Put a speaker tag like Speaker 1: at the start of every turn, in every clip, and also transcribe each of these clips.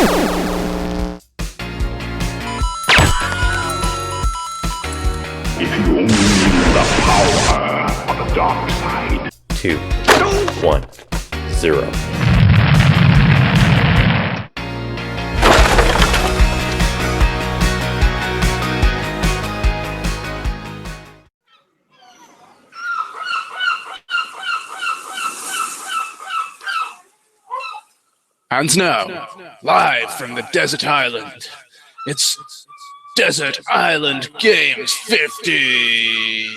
Speaker 1: If you only knew the power of the dark side.
Speaker 2: 2, 1, 0.
Speaker 3: And now, live from the desert island, it's Desert Island Games 50!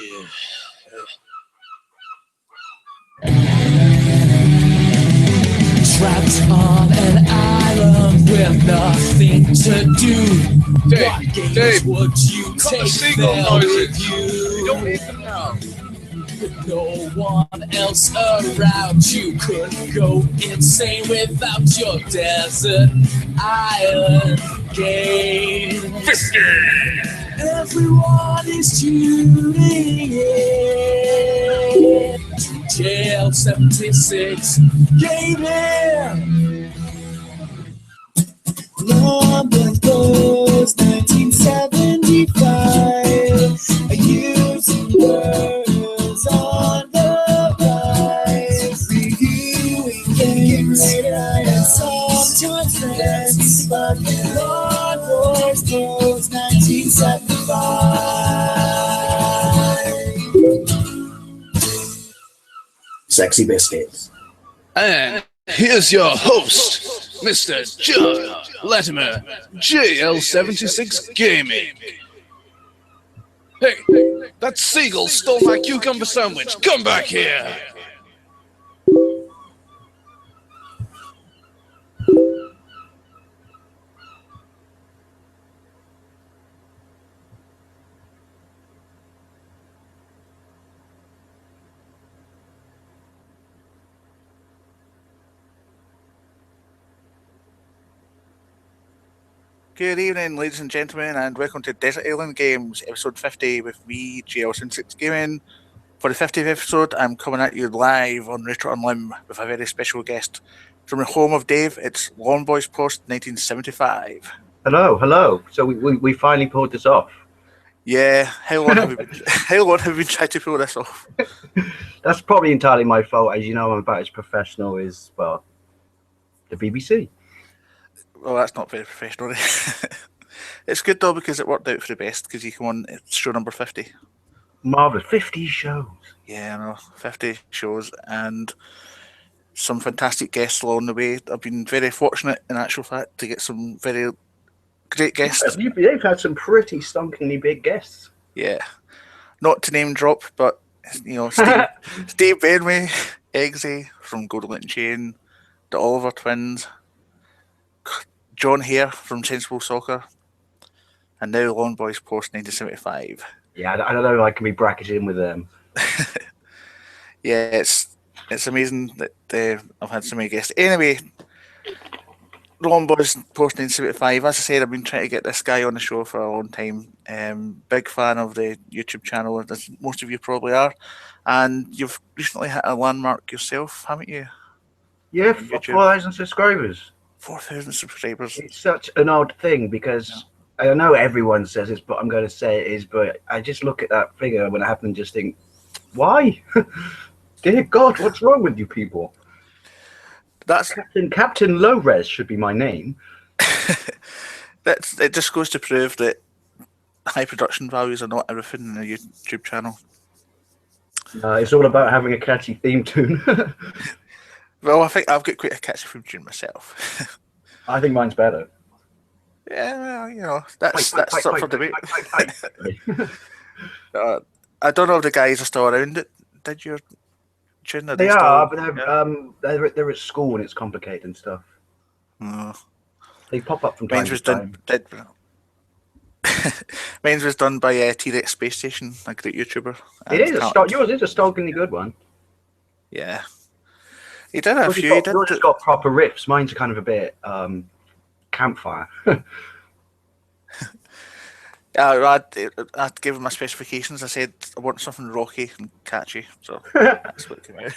Speaker 4: Trapped on an island with nothing to do.
Speaker 3: Dave,
Speaker 4: would you
Speaker 3: cut the
Speaker 4: take
Speaker 3: seagull
Speaker 4: there
Speaker 3: noises.
Speaker 4: with you?
Speaker 3: You don't need them now.
Speaker 4: With no one else around, you couldn't go insane without your desert island game.
Speaker 3: 50!
Speaker 4: Everyone is tuning in to Jail 76 Gaming. Lawboys Post 1975. I use words on the rise. Reviewing games and sometimes friends. But Lawboys Post 1975. Sexy Biscuits.
Speaker 3: And here's your host, Mr. John Latimer, JL76 Gaming. Hey, that seagull stole my cucumber sandwich. Come back here.
Speaker 5: Good evening, ladies and gentlemen, and welcome to Desert Island Games, episode 50, with me, JL76 Gaming. For the 50th episode, I'm coming at you live on Retro on Limb with a very special guest. From the home of Dave, it's LAWNBOYSPOST1975.
Speaker 6: Hello. So we finally pulled this off.
Speaker 5: Yeah, how long have we been trying to pull this off?
Speaker 6: That's probably entirely my fault. As you know, I'm about as professional as, well, the BBC.
Speaker 5: Well, that's not very professional. It's good though because it worked out for the best because you come on show number 50.
Speaker 6: Marvellous. 50 shows.
Speaker 5: Yeah, I know, 50 shows and some fantastic guests along the way. I've been very fortunate in actual fact to get some very great guests.
Speaker 6: You've had some pretty stonkingly big guests.
Speaker 5: Yeah. Not to name drop, but you know, Steve Benway, Eggsy from Golden Little Chain, the Oliver Twins, John Hare from Sensible Soccer, and now LAWNBOYS Post 1975.
Speaker 6: Yeah, I don't know if I can be bracketed in with them.
Speaker 5: Yeah, it's amazing that I've had so many guests. Anyway, LAWNBOYS Post 1975. As I said, I've been trying to get this guy on the show for a long time. Big fan of the YouTube channel, as most of you probably are. And you've recently hit a landmark yourself, haven't you?
Speaker 6: Yeah, 4,000 subscribers.
Speaker 5: 4,000 subscribers.
Speaker 6: It's such an odd thing because I know everyone says this, but I'm going to say it is. But I just look at that figure when it happened and just think, why? Dear God, what's wrong with you people?
Speaker 5: That's
Speaker 6: Captain Low Res should be my name.
Speaker 5: It just goes to prove that high production values are not everything in a YouTube channel.
Speaker 6: It's all about having a catchy theme tune.
Speaker 5: Well, I think I've got quite a catchy theme tune myself.
Speaker 6: I think mine's better.
Speaker 5: Yeah, well, you know, that's up for debate. I don't know if the guys are still around. Did your tune?
Speaker 6: They are, but they're at school and it's complicated and stuff.
Speaker 5: Oh.
Speaker 6: They pop up from time to time.
Speaker 5: Mine was done by T-Rex Space Station, a great YouTuber.
Speaker 6: Yours is a stockingly good one.
Speaker 5: Yeah. He did a few.
Speaker 6: Yours has got proper riffs. Mine's kind of a bit campfire. I'd give him my specifications. I said I want something rocky and catchy, so that's what came out.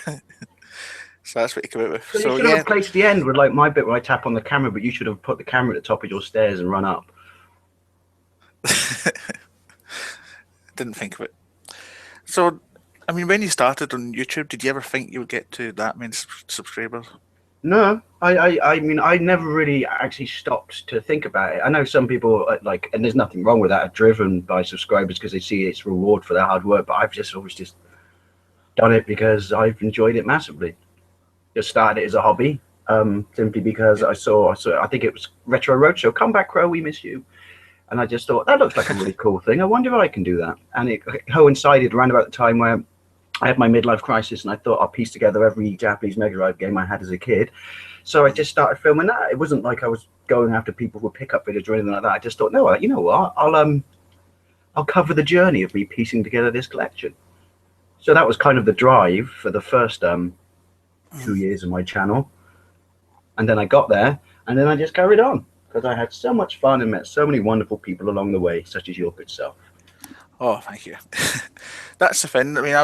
Speaker 5: So that's what you come out with.
Speaker 6: So you
Speaker 5: So
Speaker 6: should
Speaker 5: yeah,
Speaker 6: have placed the end with like my bit where I tap on the camera, but you should have put the camera at the top of your stairs and run up.
Speaker 5: didn't think of it. So, I mean, when you started on YouTube, did you ever think you would get to that many subscribers?
Speaker 6: No, I mean, I never really actually stopped to think about it. I know some people like, and there's nothing wrong with that, are driven by subscribers because they see its reward for their hard work. But I've just always just done it because I've enjoyed it massively. Just started it as a hobby, simply because I saw, I think it was Retro Roadshow, come back, Crow, we miss you. And I just thought, that looks like a really cool thing. I wonder if I can do that. And it coincided around about the time where I had my midlife crisis, and I thought I'll piece together every Japanese Mega Drive game I had as a kid. So I just started filming that. It wasn't like I was going after people who would pick up videos or anything like that. I just thought, no, you know what? I'll cover the journey of me piecing together this collection. So that was kind of the drive for the first 2 years of my channel. And then I got there, and then I just carried on because I had so much fun and met so many wonderful people along the way, such as your good self.
Speaker 5: Oh, thank you. That's the thing. I mean,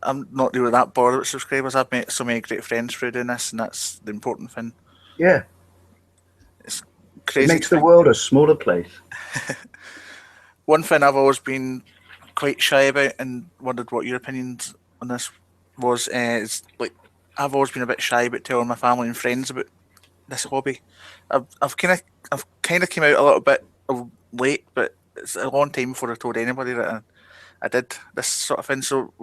Speaker 5: I'm not really that bored with subscribers. I've met so many great friends through doing this, and that's the important thing.
Speaker 6: Yeah.
Speaker 5: It's crazy.
Speaker 6: It makes the world a smaller place.
Speaker 5: One thing I've always been quite shy about, and wondered what your opinions on this was, is like I've always been a bit shy about telling my family and friends about this hobby. I've kind of came out a little bit late, but it's a long time before I told anybody that I did this sort of thing. So,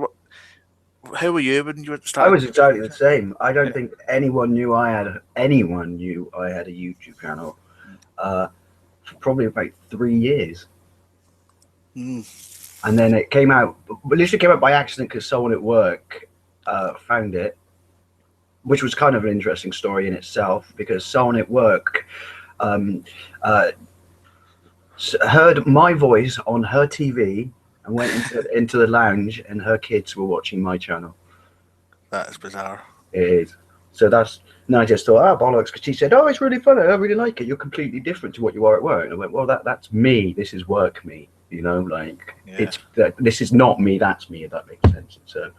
Speaker 5: how were you when you started?
Speaker 6: I was exactly the same. I don't think anyone knew I had a YouTube channel for probably about 3 years. And then it came out, literally came out by accident because someone at work found it, which was kind of an interesting story in itself, because someone at work heard my voice on her TV and went into the lounge, and her kids were watching my channel.
Speaker 5: That is bizarre.
Speaker 6: It is. So and I just thought, bollocks, because she said, it's really funny, I really like it, you're completely different to what you are at work. And I went, well, that's me, this is work me, like, this is not me, that's me, if that makes sense. So,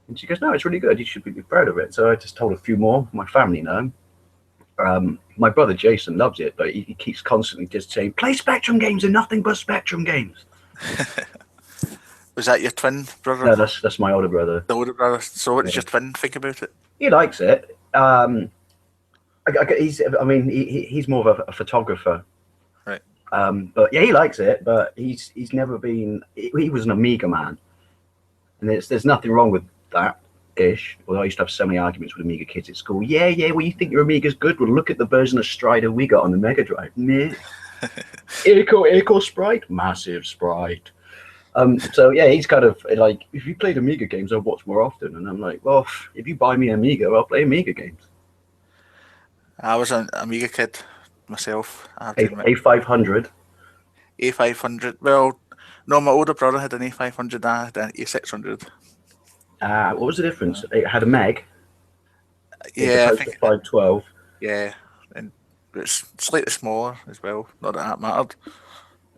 Speaker 6: and she goes, no, it's really good, you should be proud of it. So I just told a few more, my family know. My brother Jason loves it, but he keeps constantly just saying, play Spectrum games and nothing but Spectrum games.
Speaker 5: Was that your twin brother?
Speaker 6: No, that's my older brother.
Speaker 5: The older brother. So what does your twin think about it?
Speaker 6: He likes it. He's more of a photographer.
Speaker 5: Right.
Speaker 6: But yeah, he likes it, but he's never been, he was an Amiga man. And there's nothing wrong with that. Ish. Although I used to have so many arguments with Amiga kids at school. Yeah, well, you think your Amiga's good? Well, look at the version of Strider we got on the Mega Drive. Meh. Echo sprite, massive sprite. So yeah, he's kind of like, if you played Amiga games, I'll watch more often. And I'm like, well, if you buy me Amiga, I'll play Amiga games.
Speaker 5: I was an Amiga kid myself.
Speaker 6: A500.
Speaker 5: A500. Well, no, my older brother had an A500. I had an A600.
Speaker 6: What was the difference? It had a meg.
Speaker 5: Yeah, I think
Speaker 6: 512.
Speaker 5: Yeah, and it's slightly smaller as well. Not that mattered.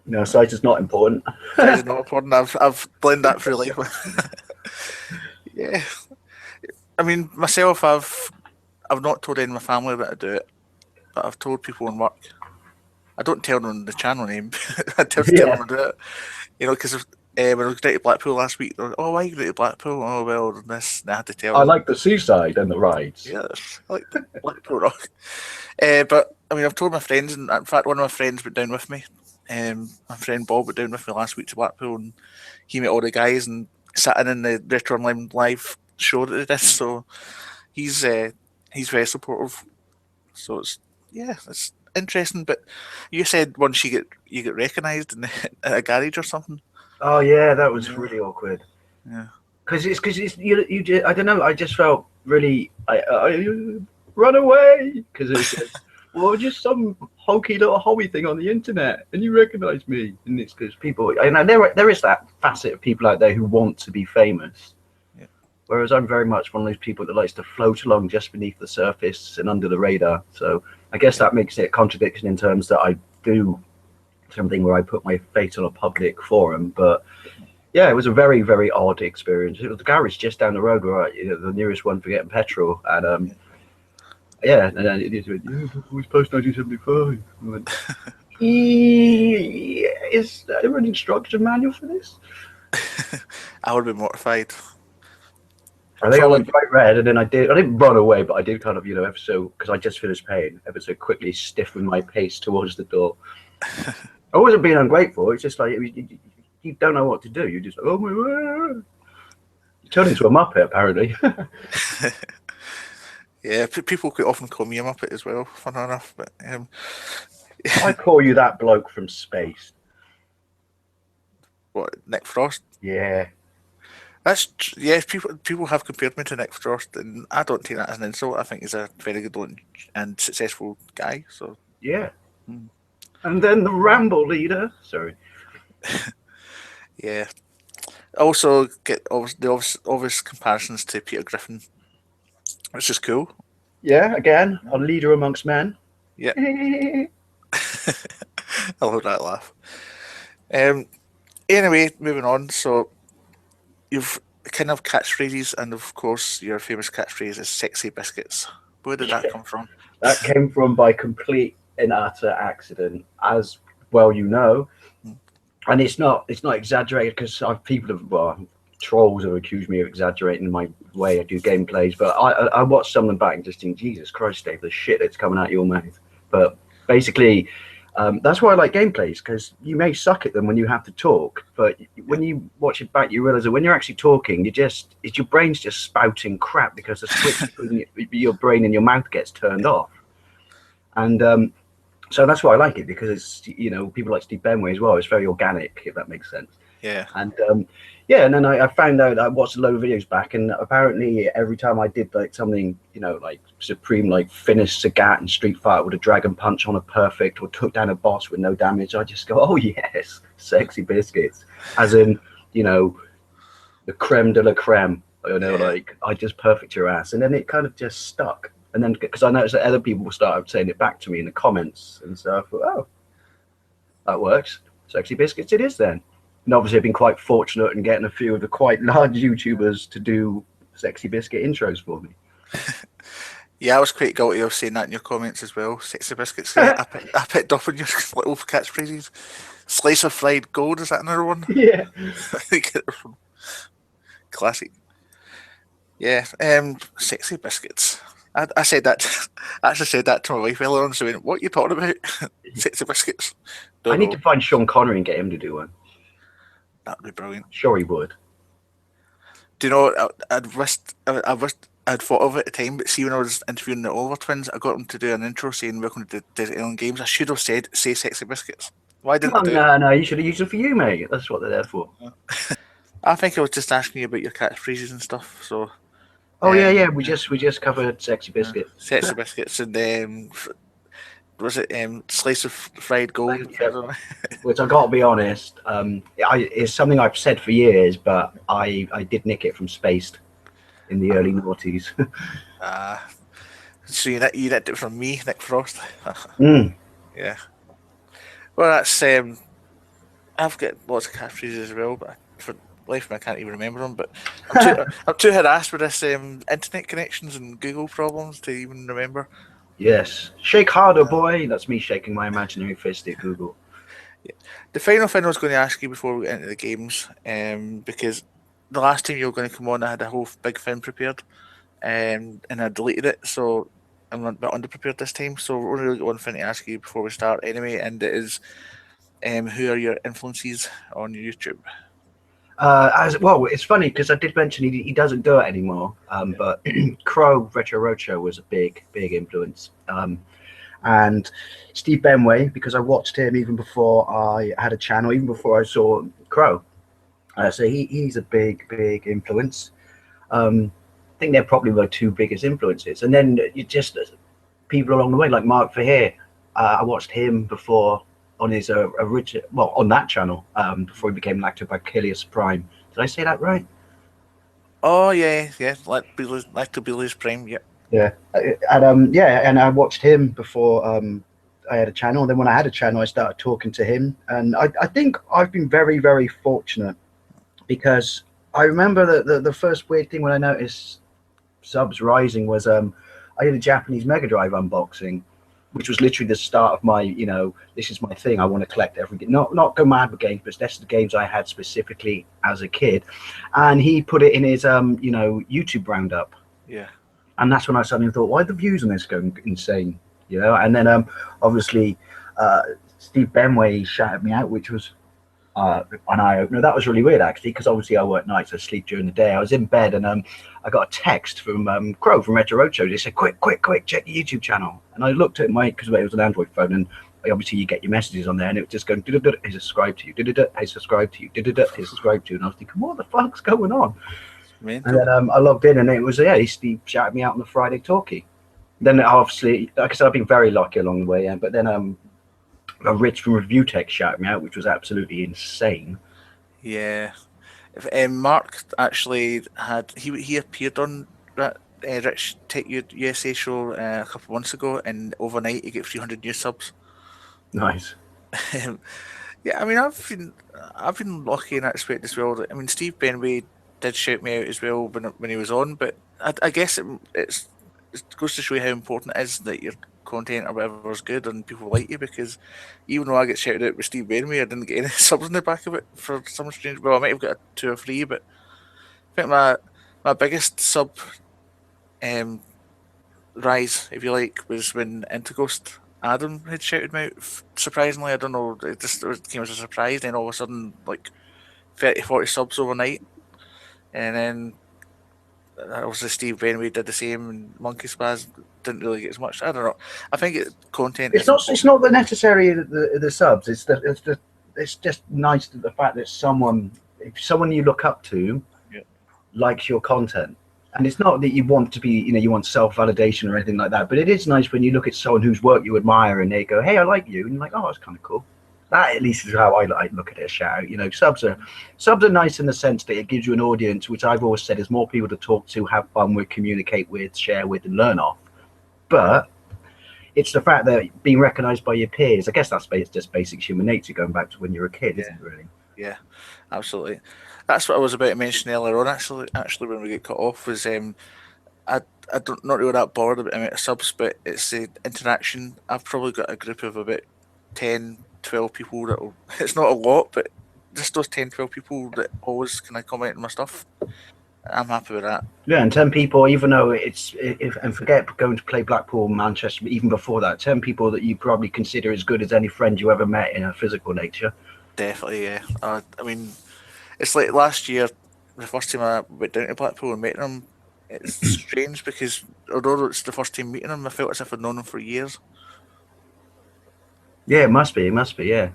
Speaker 6: No, size is not important.
Speaker 5: Size is not important. I've blended that through life. Yeah, I mean myself, I've not told any of my family that I do it, but I've told people in work. I don't tell them the channel name. I tell them I do it. Because when I was going to Blackpool last week, they were, why are you going to Blackpool? Oh, well, this, I had to tell them.
Speaker 6: I like the seaside and the rides.
Speaker 5: Yes, I like Blackpool Rock. But, I mean, I've told my friends, and in fact, one of my friends went down with me. My friend Bob went down with me last week to Blackpool, and he met all the guys and sat in the Retro Online live show that they did. So he's very supportive. So it's interesting. But you said once you get recognised in a garage or something.
Speaker 6: Oh yeah, that was really awkward.
Speaker 5: Yeah,
Speaker 6: because you just, I don't know. I just felt really I run away because it's just, well, just some hokey little hobby thing on the internet, and you recognise me, and it's because people. And there is that facet of people out there who want to be famous.
Speaker 5: Yeah.
Speaker 6: Whereas I'm very much one of those people that likes to float along just beneath the surface and under the radar. So I guess that makes it a contradiction in terms that I do something where I put my fate on a public forum, but yeah, it was a very, very odd experience. It was the garage just down the road, right? The nearest one for getting petrol, and yeah, and then it went, yeah, it was post 1975. I went, is there an instruction manual for this?
Speaker 5: I would be mortified.
Speaker 6: I think I went bright red, and then I didn't run away, but I did kind of, ever so, because I just finished paying, ever so quickly stiffen my pace towards the door. I wasn't being ungrateful. It's just like, you don't know what to do. You're just like, oh my word. You turn into a Muppet, apparently.
Speaker 5: Yeah, people could often call me a Muppet as well, fun enough. But
Speaker 6: I call you that bloke from space.
Speaker 5: what, Nick Frost?
Speaker 6: Yeah.
Speaker 5: Yeah. People have compared me to Nick Frost, and I don't take that as an insult. I think he's a very good looking and successful guy. So
Speaker 6: Yeah. And then the Ramble leader. Sorry.
Speaker 5: yeah. Also get the obvious comparisons to Peter Griffin, which is cool.
Speaker 6: Yeah, again, a leader amongst men.
Speaker 5: Yeah. I love that laugh. Anyway, moving on. So you've kind of catchphrases, and of course your famous catchphrase is "sexy biscuits." Where did that come from?
Speaker 6: That came from by complete and utter accident, as well you know. And it's not exaggerated, because trolls have accused me of exaggerating my way I do gameplays, but I watched some of them back and just think, Jesus Christ, Dave, the shit that's coming out of your mouth. But basically, that's why I like gameplays, because you may suck at them when you have to talk, but when you watch it back, you realize that when you're actually talking, your brain's just spouting crap, because the switch between your brain and your mouth gets turned off. And so that's why I like it, because it's, people like Steve Benway as well. It's very organic, if that makes sense.
Speaker 5: Yeah.
Speaker 6: And and then I found out, I watched a load of videos back, and apparently every time I did like something, like supreme, like finished Sagat in Street Fighter with a dragon punch on a perfect, or took down a boss with no damage, I just go, oh yes, sexy biscuits, as in, the creme de la creme, like I just perfect your ass. And then it kind of just stuck. And then, because I noticed that other people started saying it back to me in the comments, and so I thought, oh, that works. Sexy biscuits it is then. And obviously I've been quite fortunate in getting a few of the quite large YouTubers to do sexy biscuit intros for me.
Speaker 5: Yeah, I was quite guilty of saying that in your comments as well. Sexy biscuits. I picked up on your little catchphrases. Slice of fried gold, is that another one?
Speaker 6: Yeah.
Speaker 5: Classic. Yeah, sexy biscuits. I actually said that to my wife earlier on. So went, what are you talking about? Sexy biscuits.
Speaker 6: I need to find Sean Connery and get him to do one.
Speaker 5: That'd be brilliant.
Speaker 6: Sure, he would.
Speaker 5: Do you know? I'd thought of it at the time, but see, when I was interviewing the Oliver twins, I got them to do an intro saying "Welcome to Desert Island Games." I should have said "Say sexy biscuits." Why didn't I do it?
Speaker 6: No, you should have used them for you, mate. That's what they're there for.
Speaker 5: I think I was just asking you about your catchphrases and stuff. So.
Speaker 6: Oh yeah. We just covered sexy biscuits.
Speaker 5: Sexy biscuits, and was it slice of fried gold?
Speaker 6: Yeah. Which I got to be honest, it's something I've said for years, but I did nick it from Spaced in the early noughties.
Speaker 5: So you nicked it from me, Nick Frost.
Speaker 6: Yeah.
Speaker 5: Well, that's I've got lots of catchphrases as well, but for life of me I can't even remember them. But I'm too harassed with this internet connections and Google problems to even remember.
Speaker 6: Yes. Shake harder, boy. That's me shaking my imaginary fist at Google.
Speaker 5: Yeah. The final thing I was going to ask you before we get into the games, because the last time you were going to come on, I had a whole big thing prepared, and I deleted it, so I'm a bit underprepared this time. So we're only got one thing to ask you before we start anyway, and it is, who are your influences on YouTube?
Speaker 6: As well, it's funny because I did mention he doesn't do it anymore, but Crow Retro Roadshow was a big influence, and Steve Benway, because I watched him even before I had a channel, even before I saw Crow, so he's a big influence. I think they're probably my two biggest influences, and then you just people along the way like Mark Verheer. I watched him before on his original, on that channel, before he became Lactobacillus Prime. Did I say that right?
Speaker 5: Oh yeah, Lactobacillus Prime, yeah.
Speaker 6: Yeah, and I watched him before I had a channel. And then when I had a channel, I started talking to him, and I think I've been very fortunate because I remember that the first weird thing when I noticed subs rising was I did a Japanese Mega Drive unboxing, which was literally the start of my, this is my thing. I want to collect every not go mad with games, but this is the games I had specifically as a kid. And he put it in his YouTube roundup.
Speaker 5: Yeah.
Speaker 6: And that's when I suddenly thought, why are the views on this going insane? And then obviously Steve Benway shouted me out, which was an eye opener. That was really weird actually, because obviously I work nights, I sleep during the day. I was in bed and I got a text from Crow from Retro Roadshow. They said, quick, check the YouTube channel. And I looked at because it was an Android phone, and obviously you get your messages on there, and it was just going, hey, subscribe to you, hey, subscribe to you, hey, subscribe to you. And I was thinking, what the fuck's going on? And then I logged in, and it was Steve shouted me out on the Friday talkie. Then obviously, like I said, I've been very lucky along the way, but then Rich from Review Tech shouted me out, which was absolutely insane.
Speaker 5: Yeah. Mark actually he appeared on that Rich Tech USA show a couple of months ago, and overnight he got 300 new subs.
Speaker 6: Nice.
Speaker 5: Yeah, I mean, I've been lucky in that respect as well. I mean, Steve Benway did shout me out as well when he was on, but I guess it goes to show you how important it is that your content or whatever is good and people like you, because even though I get shouted out with Steve Benway, I didn't get any subs in the back of it for some strange. Well, I might have got 2 or 3, but I think my biggest sub rise, if you like, was when Interghost Adam had shouted me out. Surprisingly, I don't know, it came as a surprise. Then all of a sudden, like 30-40 subs overnight, and then obviously Steve Benway did the same, and Monkey Spaz didn't really get as much. I don't know. I think content.
Speaker 6: It's not the necessary the subs. It's just nice that the fact that someone you look up to likes your content. And it's not that you want to be, you want self-validation or anything like that, but it is nice when you look at someone whose work you admire and they go, hey, I like you, and you're like, oh, that's kind of cool. That at least is how I look at it, a shout out. Subs are nice in the sense that it gives you an audience, which I've always said is more people to talk to, have fun with, communicate with, share with, and learn off. But it's the fact that being recognised by your peers, I guess that's just basic human nature, going back to when you're a kid, isn't it, really?
Speaker 5: Yeah, absolutely. That's what I was about to mention earlier on, actually when we get cut off, was I don't not really that bothered about the amount of subs, but it's the interaction. I've probably got a group of about 10, 12 people that it's not a lot, but just those 10, 12 people that always kind of comment on my stuff. I'm happy with that.
Speaker 6: Yeah, and 10 people, even though and forget going to play Blackpool, Manchester, even before that, 10 people that you probably consider as good as any friend you ever met in a physical nature.
Speaker 5: Definitely, yeah. I mean, it's like last year, the first time I went down to Blackpool and met them. It's strange because although it's the first time meeting them, I felt as if I'd known them for years.
Speaker 6: Yeah, it must be, yeah.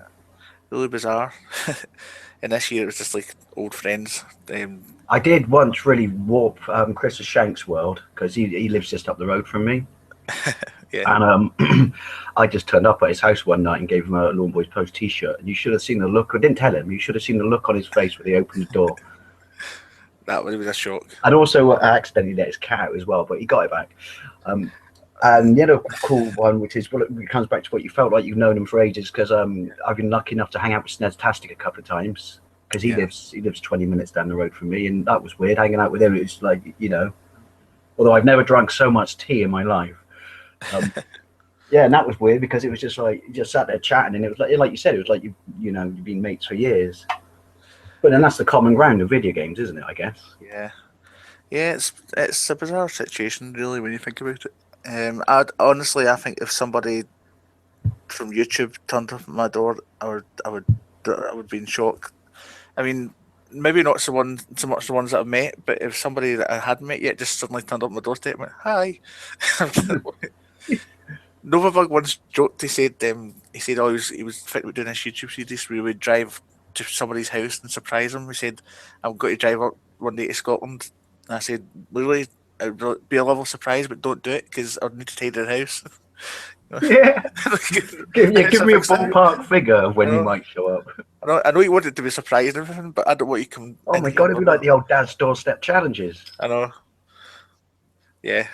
Speaker 5: Really bizarre. And this year it was just like old friends.
Speaker 6: I did once really warp Chris Shank's world, because he lives just up the road from me.
Speaker 5: Yeah.
Speaker 6: And I just turned up at his house one night and gave him a Lawn Boys Post t-shirt. And you should have seen the look. I didn't tell him. You should have seen the look on his face when he opened the door.
Speaker 5: That was a shock.
Speaker 6: And also I accidentally let his cat out as well, but he got it back. And the other cool one, which is, well, it comes back to what you felt like you've known him for ages, because I've been lucky enough to hang out with Sneztastic a couple of times, because he lives 20 minutes down the road from me, and that was weird hanging out with him. It's like, although I've never drunk so much tea in my life. Yeah, and that was weird because it was just like you just sat there chatting, and it was like you said, it was like you've been mates for years. But then that's the common ground of video games, isn't it? I guess.
Speaker 5: Yeah, it's a bizarre situation, really, when you think about it. I think if somebody from YouTube turned up at my door, I would be in shock. I mean, maybe not so much the ones that I've met, but if somebody that I hadn't met yet just suddenly turned up at my doorstep and went, hi. Novabug once joked, he said he was thinking about doing this YouTube series where we would drive to somebody's house and surprise them. He said, I'm going to drive up one day to Scotland. And I said, really? It would be a level surprise, but don't do it because I'd need to tidy the house.
Speaker 6: Yeah. Give me a ballpark figure of when you might show up.
Speaker 5: I know you want it to be surprised and everything, but I don't want you to come.
Speaker 6: Oh my god, it'd be like the old dad's doorstep challenges.
Speaker 5: I know. Yeah.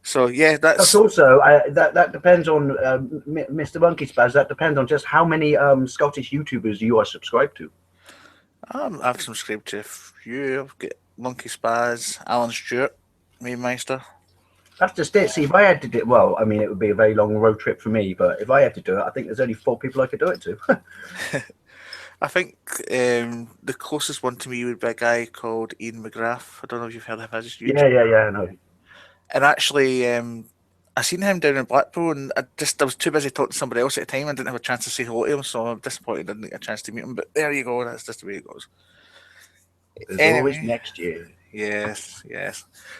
Speaker 5: So yeah, that's
Speaker 6: also that depends on Mr. Monkey Spaz. That depends on just how many Scottish YouTubers you are subscribed to.
Speaker 5: I've subscribed to a few. I've got Monkey Spaz, Alan Stewart, Meister.
Speaker 6: That's just it. See, if I had to do it, well, I mean, it would be a very long road trip for me. But if I had to do it, I think there's only 4 people I could do it to.
Speaker 5: I think the closest one to me would be a guy called Ian McGrath. I don't know if you've heard of his YouTube.
Speaker 6: Yeah. No.
Speaker 5: And actually, I seen him down in Blackpool, and I was too busy talking to somebody else at the time. I didn't have a chance to say hello to him, so I'm disappointed I didn't get a chance to meet him. But there you go. That's just the way it goes.
Speaker 6: There's always next year.
Speaker 5: Yes.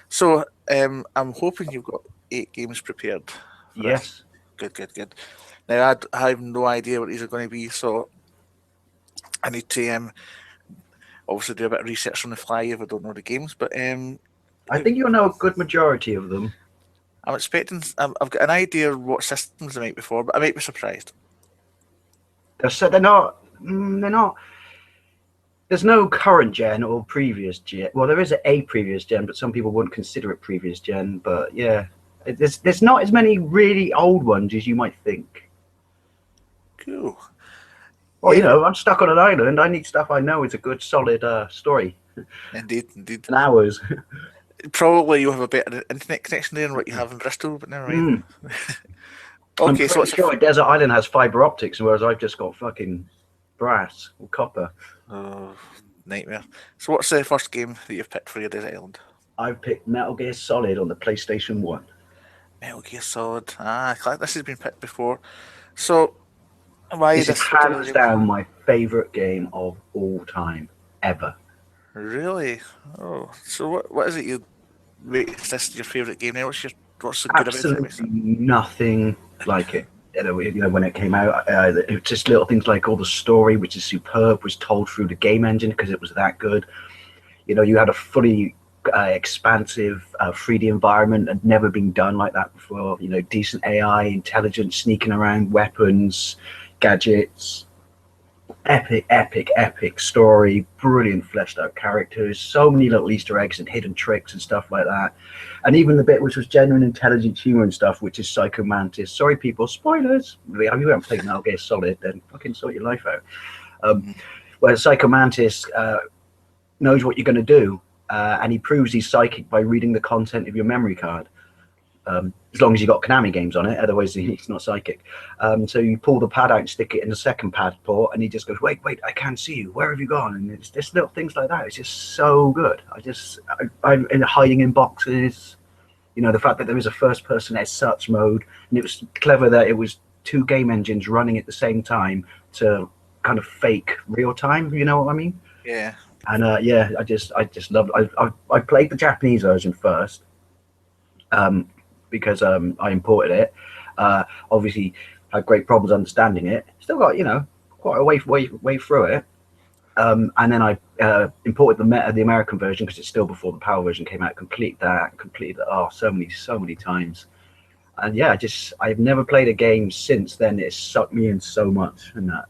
Speaker 5: So I'm hoping you've got 8 games prepared.
Speaker 6: Yes.
Speaker 5: Good. Now I have no idea what these are going to be, so I need to obviously do a bit of research on the fly if I don't know the games. But
Speaker 6: I think you'll know a good majority of them.
Speaker 5: I'm expecting. I've got an idea of what systems they might be for, but I might be surprised.
Speaker 6: They're not. They're not. There's no current gen or previous gen. Well, there is a previous gen, but some people wouldn't consider it previous gen. But yeah, there's not as many really old ones as you might think.
Speaker 5: Cool.
Speaker 6: Well, you know, I'm stuck on an island. I need stuff I know is a good, solid story.
Speaker 5: Indeed.
Speaker 6: And hours.
Speaker 5: Probably you have a better internet connection there than what you have in Bristol, but never mind. Okay, so what's
Speaker 6: sure Desert Island has fiber optics, whereas I've just got fucking brass or copper.
Speaker 5: Oh, nightmare. So what's the first game that you've picked for your Desert Island?
Speaker 6: I've picked Metal Gear Solid on the PlayStation 1.
Speaker 5: Metal Gear Solid. This has been picked before. So why
Speaker 6: This is hands down my favourite game of all time, ever.
Speaker 5: Really? Oh, so what is it you rate this your favourite game now? What's so good about it?
Speaker 6: Absolutely nothing like it. You know, when it came out, it was just little things like all the story, which is superb, was told through the game engine because it was that good. You know, you had a fully expansive 3D environment had never been done like that before. You know, decent AI, intelligence, sneaking around, weapons, gadgets. Epic story, brilliant fleshed out characters, so many little Easter eggs and hidden tricks and stuff like that. And even the bit which was genuine intelligent humor and stuff, which is Psycho Mantis. Sorry people, spoilers. If you haven't played Metal Gear Solid, then fucking sort your life out. Where Psycho Mantis knows what you're going to do, and he proves he's psychic by reading the content of your memory card. As long as you've got Konami games on it, otherwise he's not psychic. So you pull the pad out and stick it in the second pad port, and he just goes, wait, I can't see you. Where have you gone? And it's just little things like that. It's just so good. I'm hiding in boxes. You know, the fact that there is a first-person search mode, and it was clever that it was 2 game engines running at the same time to kind of fake real time. You know what I mean?
Speaker 5: Yeah.
Speaker 6: And I just loved it. I played the Japanese version first. Because I imported it, obviously had great problems understanding it. Still got, you know, quite a way through it. And then I imported the American version because it's still before the PAL version came out. Completed that. Oh, so many times. And yeah, I've never played a game since then. It's sucked me in so much. And that.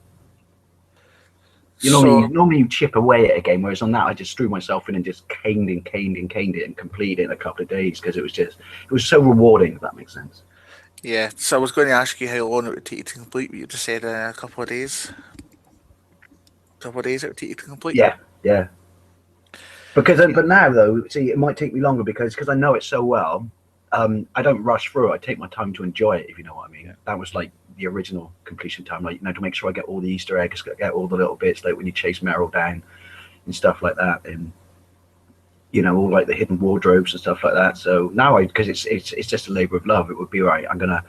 Speaker 6: Normally you chip away at a game, whereas on that I just threw myself in and just caned it and completed it in a couple of days because it was so rewarding, if that makes sense.
Speaker 5: Yeah, so I was going to ask you how long it would take you to complete, but you just said a couple of days. A couple of days it would take you to complete?
Speaker 6: Yeah. But now though, see, it might take me longer because I know it so well. I don't rush through it. I take my time to enjoy it, if you know what I mean. Yeah. That was like the original completion time, like, you know, to make sure I get all the Easter eggs, get all the little bits, like when you chase Meryl down and stuff like that, and you know, all like the hidden wardrobes and stuff like that. So now because it's just a labor of love, it would be right. I'm gonna,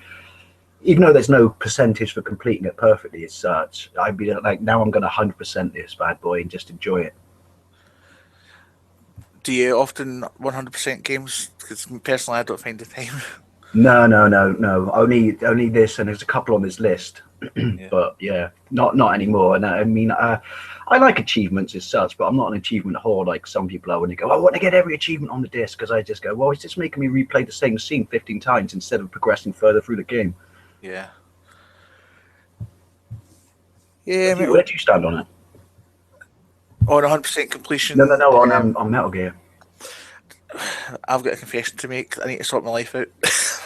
Speaker 6: even though there's no percentage for completing it perfectly as such, I'd be like, now I'm gonna 100% this bad boy and just enjoy it.
Speaker 5: Do you often 100% games? Because personally, I don't find the time.
Speaker 6: No. Only this, and there's a couple on this list,
Speaker 5: Yeah.
Speaker 6: But yeah, not anymore. And I mean, I like achievements as such, but I'm not an achievement whore like some people are when they go, I want to get every achievement on the disc, because I just go, well, it's just making me replay the same scene 15 times instead of progressing further through the game.
Speaker 5: Yeah. Yeah.
Speaker 6: Where do you stand on it?
Speaker 5: On 100% completion?
Speaker 6: No, on Metal Gear.
Speaker 5: I've got a confession to make. I need to sort my life out.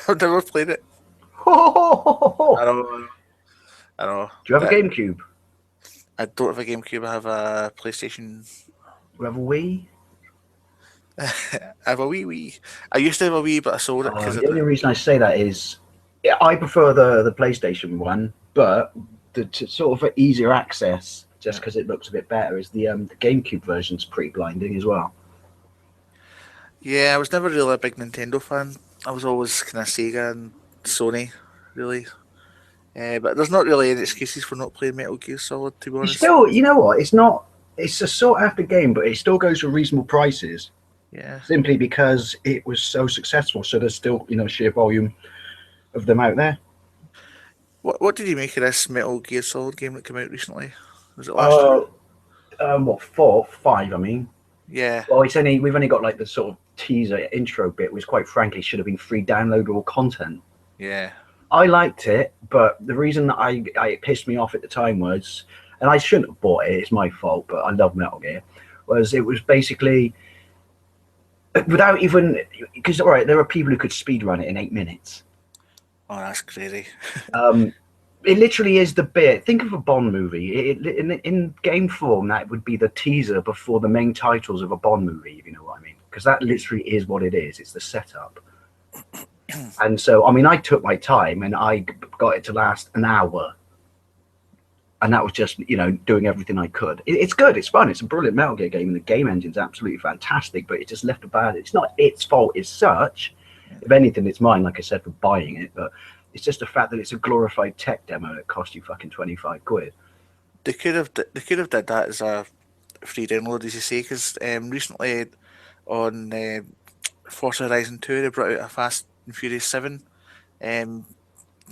Speaker 5: I've never played it. I know.
Speaker 6: Do you have a GameCube?
Speaker 5: I don't have a GameCube. I have a PlayStation.
Speaker 6: You have a Wii?
Speaker 5: I have a Wii. I used to have a Wii, but I sold it because
Speaker 6: The only reason I say that is, yeah, I prefer the PlayStation one, but the sort of easier access, just because it looks a bit better, is the GameCube version's pretty blinding as well.
Speaker 5: yeah, I was never really a big Nintendo fan. I was always kind of Sega and Sony, really. But there's not really any excuses for not playing Metal Gear Solid, to be
Speaker 6: You
Speaker 5: honest.
Speaker 6: still, you know what? It's not. It's a sought after game, but it still goes for reasonable prices.
Speaker 5: Yeah.
Speaker 6: Simply because it was so successful. So there's still, sheer volume of them out there.
Speaker 5: What did you make of this Metal Gear Solid game that came out recently? Was it last year?
Speaker 6: What 4, 5? I mean,
Speaker 5: Yeah.
Speaker 6: well, we've only got like the sort of teaser intro bit, which quite frankly should have been free downloadable content.
Speaker 5: Yeah.
Speaker 6: I liked it, but the reason that it pissed me off at the time was, and I shouldn't have bought it, it's my fault, but I love Metal Gear, was it was basically without even, because all right, there are people who could speedrun it in 8 minutes.
Speaker 5: Oh, that's crazy.
Speaker 6: It literally is the bit. Think of a Bond movie. In game form, that would be the teaser before the main titles of a Bond movie, if you know what I mean. Because that literally is what it is. It's the setup. And so, I mean, I took my time and I got it to last an hour. And that was just, doing everything I could. It's good. It's fun. It's a brilliant Metal Gear game. And the game engine's absolutely fantastic. But it just left a bad... It's not its fault as such. If anything, it's mine, like I said, for buying it. But it's just the fact that it's a glorified tech demo that cost you fucking 25 quid.
Speaker 5: They could have did that as a free download, as you say, because recently on Forza Horizon 2, they brought out a Fast and Furious 7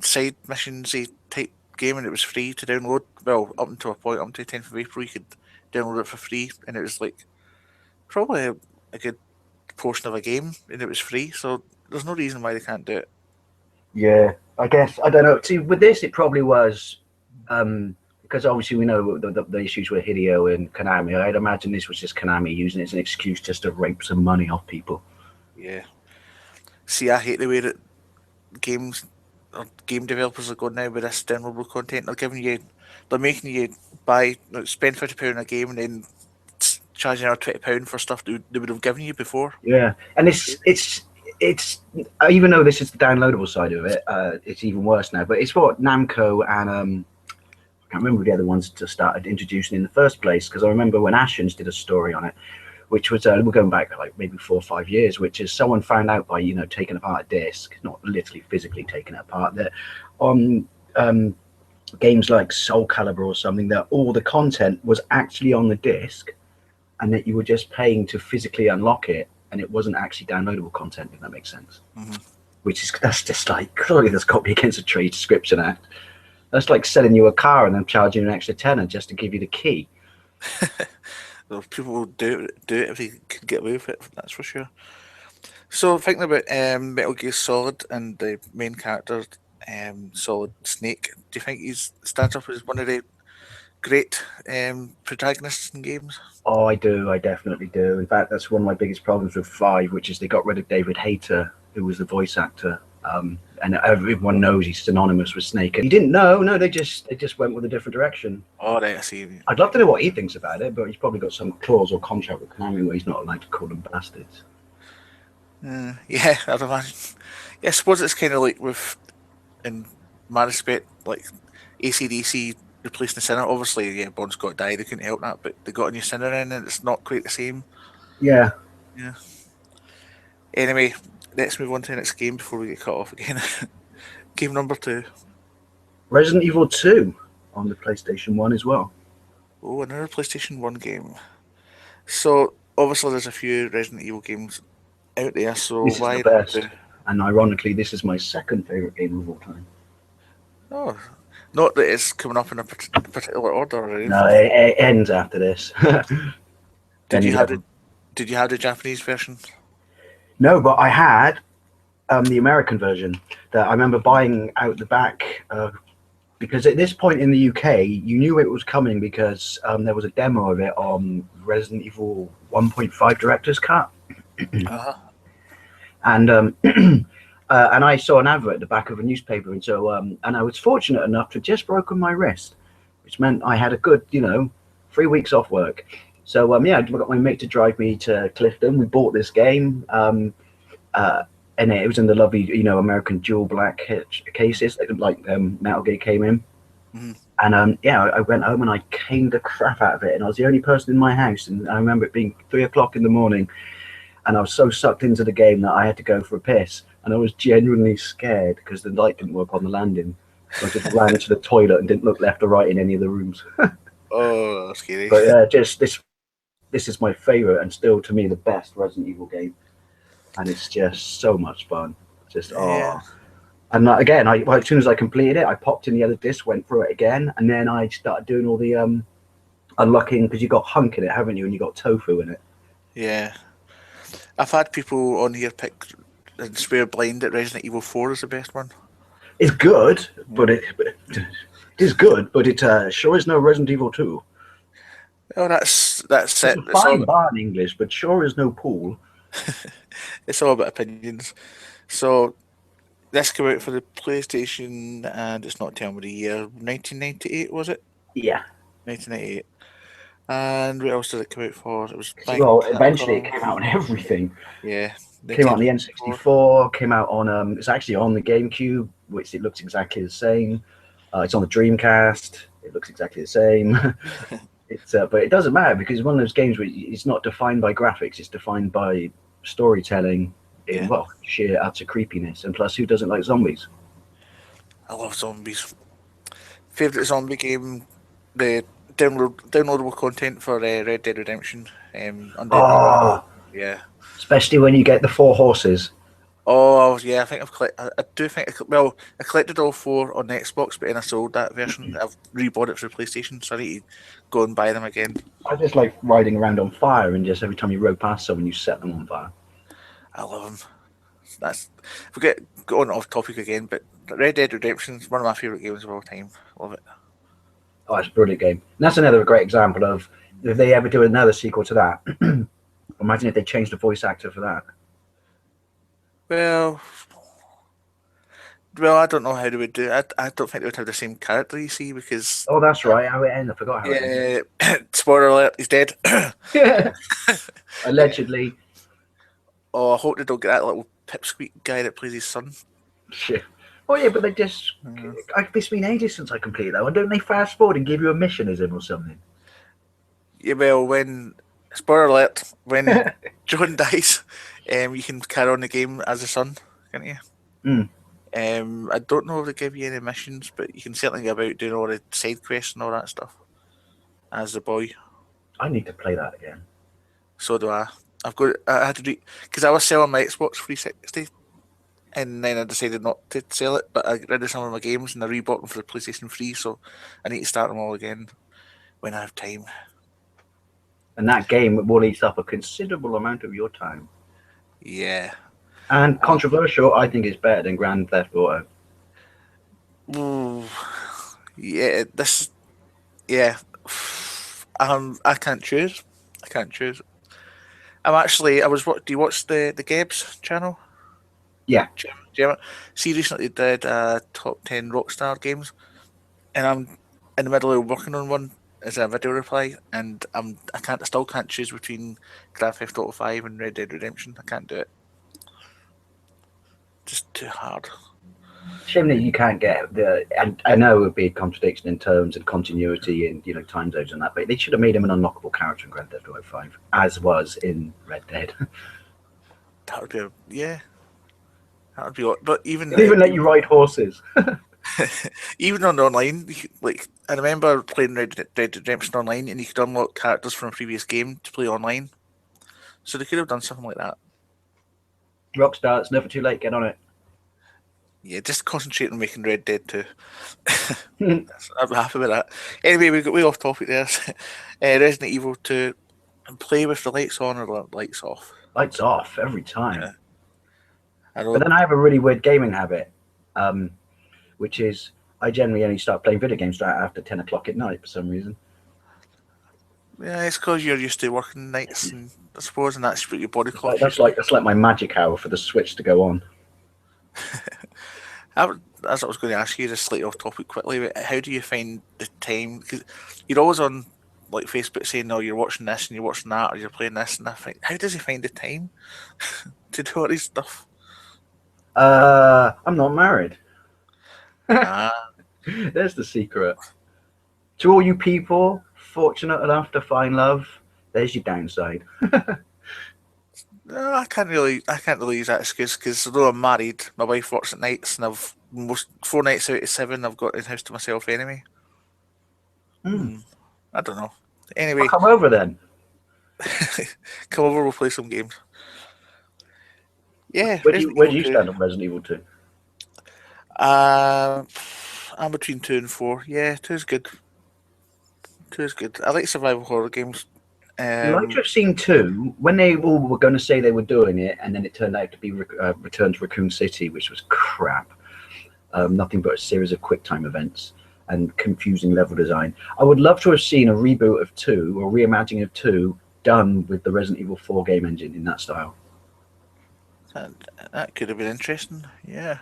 Speaker 5: side missions type game, and it was free to download. Well, up until a point, up until the 10th of April, you could download it for free, and it was like probably a good portion of a game, and it was free, so there's no reason why they can't do it.
Speaker 6: Yeah, I guess. I don't know. See, with this, it probably was... because obviously we know the issues with Hideo and Konami. I'd imagine this was just Konami using it as an excuse just to rape some money off people.
Speaker 5: Yeah. See, I hate the way that game developers are going now with this downloadable content. They're making you spend £50 on a game and then charging another £20 for stuff they would have given you before.
Speaker 6: Yeah, and it's even though this is the downloadable side of it, it's even worse now. But it's what Namco and I can't remember the other ones that started introducing in the first place, because I remember when Ashens did a story on it, which was we're going back like maybe 4 or 5 years, which is someone found out by taking apart a disc, not literally physically taking it apart, that on games like Soul Calibur or something, that all the content was actually on the disc, and that you were just paying to physically unlock it, and it wasn't actually downloadable content, if that makes sense. Mm-hmm. That's just like, clearly that's got to be against the Trade Description Act. That's like selling you a car and then charging you an extra tenner just to give you the key.
Speaker 5: Well, people will do it if they can get away with it, that's for sure. So, thinking about Metal Gear Solid and the main character, Solid Snake, do you think he stands up as one of the great protagonists in games?
Speaker 6: Oh, I do. I definitely do. In fact, that's one of my biggest problems with 5, which is they got rid of David Hayter, who was the voice actor. And everyone knows he's synonymous with Snake. And he didn't know. No, they just went with a different direction.
Speaker 5: Oh, right, I see.
Speaker 6: I'd love to know what he thinks about it, but he's probably got some clause or contract with Konami where he's not allowed to call them bastards.
Speaker 5: Yeah, I'd imagine. Yeah, I suppose it's kind of like in my respect, like AC/DC replacing the Sinner. Obviously, yeah, Bond's got to die. They couldn't help that, but they got a new Sinner in, and it's not quite the same.
Speaker 6: Yeah.
Speaker 5: Yeah. Anyway, let's move on to the next game before we get cut off again. Game number 2.
Speaker 6: Resident Evil 2 on the PlayStation 1 as well.
Speaker 5: Oh, another PlayStation 1 game. So, obviously there's a few Resident Evil games out there, so
Speaker 6: This
Speaker 5: why
Speaker 6: is the best. And ironically, this is my second favourite game of all time.
Speaker 5: Oh, not that it's coming up in a particular order or anything.
Speaker 6: No, it ends after this.
Speaker 5: Did you have the Japanese version?
Speaker 6: No, but I had the American version that I remember buying out the back because at this point in the UK, you knew it was coming because there was a demo of it on Resident Evil 1.5 Director's Cut. And and I saw an advert at the back of a newspaper, and so and I was fortunate enough to just broken my wrist which meant I had a good, 3 weeks off work. So I got my mate to drive me to Clifton. We bought this game, and it was in the lovely, American dual black cases, like Metal Gear came in.
Speaker 5: Mhm.
Speaker 6: And I went home and I caned the crap out of it, and I was the only person in my house. And I remember it being 3 o'clock in the morning, and I was so sucked into the game that I had to go for a piss, and I was genuinely scared because the light didn't work on the landing. So I just ran into the toilet and didn't look left or right in any of the rooms.
Speaker 5: Oh, scary.
Speaker 6: But yeah, just this is my favorite and still to me the best Resident Evil game, and it's just so much fun. Just
Speaker 5: Yeah.
Speaker 6: And again, as soon as I completed it, I popped in the other disc, went through it again, and then I started doing all the unlocking, because you got Hunk in it, haven't you? And you got Tofu in it.
Speaker 5: Yeah. I've had people on here pick and swear blind that Resident Evil 4 is the best one.
Speaker 6: It's good, but it is good, but it sure is no Resident Evil 2.
Speaker 5: Oh, that's it.
Speaker 6: It's a fine bar in English, but sure is no pool.
Speaker 5: It's all about opinions. So this came out for the PlayStation, and it's not telling me the year. 1998 was it?
Speaker 6: Yeah.
Speaker 5: 1998. And what else did it come out for? It was
Speaker 6: Well, eventually it came out on everything.
Speaker 5: Yeah.
Speaker 6: Came out on the N64, came out on it's actually on the GameCube, which it looks exactly the same. It's on the Dreamcast, it looks exactly the same. But it doesn't matter, because it's one of those games where it's not defined by graphics, it's defined by storytelling in sheer utter creepiness. And plus, who doesn't like zombies?
Speaker 5: I love zombies. Favourite zombie game, the downloadable content for Red Dead Redemption. Yeah.
Speaker 6: Especially when you get the 4 horses.
Speaker 5: Oh yeah, I think I collected all 4 on the Xbox, but then I sold that version. I've rebought it for PlayStation, so I need to go and buy them again.
Speaker 6: I just like riding around on fire, and just every time you rode past someone, you set them on fire.
Speaker 5: I love them. If we get on off topic again, but Red Dead Redemption is one of my favourite games of all time. Love it.
Speaker 6: Oh, it's a brilliant game. And that's another great example of, if they ever do another sequel to that, imagine if they changed the voice actor for that.
Speaker 5: Well, I don't know how they would do it. I don't think they would have the same character, you see, because...
Speaker 6: Oh, that's right. How it ended. I forgot how it ended.
Speaker 5: Spoiler alert, he's dead.
Speaker 6: Allegedly.
Speaker 5: Oh, I hope they don't get that little pipsqueak guy that plays his son.
Speaker 6: Shit. Oh, yeah, but they just... It's been ages since I completed that one. Don't they fast forward and give you a mission as him or something?
Speaker 5: Yeah, well, spoiler alert, when John dies, you can carry on the game as a son, can't you? I don't know if they give you any missions, but you can certainly go about doing all the side quests and all that stuff as the boy.
Speaker 6: I need to play that again.
Speaker 5: So do I. I had to because I was selling my Xbox 360, and then I decided not to sell it, but I got rid of some of my games and I rebought them for the PlayStation 3, so I need to start them all again when I have time.
Speaker 6: And that game will eat up a considerable amount of your time.
Speaker 5: Yeah.
Speaker 6: And controversial, I think it's better than Grand Theft Auto.
Speaker 5: Ooh, yeah, I can't choose. Do you watch the Gebs channel?
Speaker 6: Yeah.
Speaker 5: See, recently did top 10 Rockstar games, and I'm in the middle of working on one as a video reply, and I still can't choose between Grand Theft Auto 5 and Red Dead Redemption. I can't do it. Just too hard.
Speaker 6: Shame that you can't get and I know it would be a contradiction in terms and continuity and time zones and that, but they should have made him an unlockable character in Grand Theft Auto 5, as was in Red Dead.
Speaker 5: That would be that would be. But even
Speaker 6: let you ride horses.
Speaker 5: Even on online, I remember playing Red Dead Redemption online, and you could unlock characters from a previous game to play online. So they could have done something like that.
Speaker 6: Rockstar, it's never too late. Get on it.
Speaker 5: Yeah, just concentrate on making Red Dead 2. I'm happy with that. Anyway, we got way off topic there. Resident Evil 2, play with the lights on or the lights off?
Speaker 6: Lights off every time.
Speaker 5: Yeah.
Speaker 6: But then I have a really weird gaming habit, which is I generally only start playing video games after 10 o'clock at night for some reason.
Speaker 5: Yeah, it's because you're used to working nights, and I suppose, and that's what your body clock.
Speaker 6: That's like my magic hour for the Switch to go on.
Speaker 5: As I was going to ask you, just slightly off topic quickly, but how do you find the time? Because you're always on like Facebook saying, "No, you're watching this and you're watching that, or you're playing this," and I think, how does he find the time to do all this stuff?
Speaker 6: I'm not married.
Speaker 5: Ah,
Speaker 6: There's the secret. To all you people fortunate enough to find love, there's your downside.
Speaker 5: no, I can't really use that excuse because although I'm married, my wife works at nights, and I've most 4 nights out of 7 I've got the house to myself anyway. I don't know. Anyway,
Speaker 6: I'll come over then.
Speaker 5: come over, we'll play some games. Yeah,
Speaker 6: Where do
Speaker 5: Resident
Speaker 6: you
Speaker 5: Evil 2.
Speaker 6: stand on Resident Evil 2?
Speaker 5: I'm between 2 and 4. Yeah, 2 is good. 2 is good. I like survival horror games.
Speaker 6: I'd like to have seen 2 when they all were going to say they were doing it, and then it turned out to be Return to Raccoon City, which was crap. Nothing but a series of QuickTime events and confusing level design. I would love to have seen a reboot of 2 or reimagining of 2 done with the Resident Evil 4 game engine in that style.
Speaker 5: That could have been interesting. Yeah.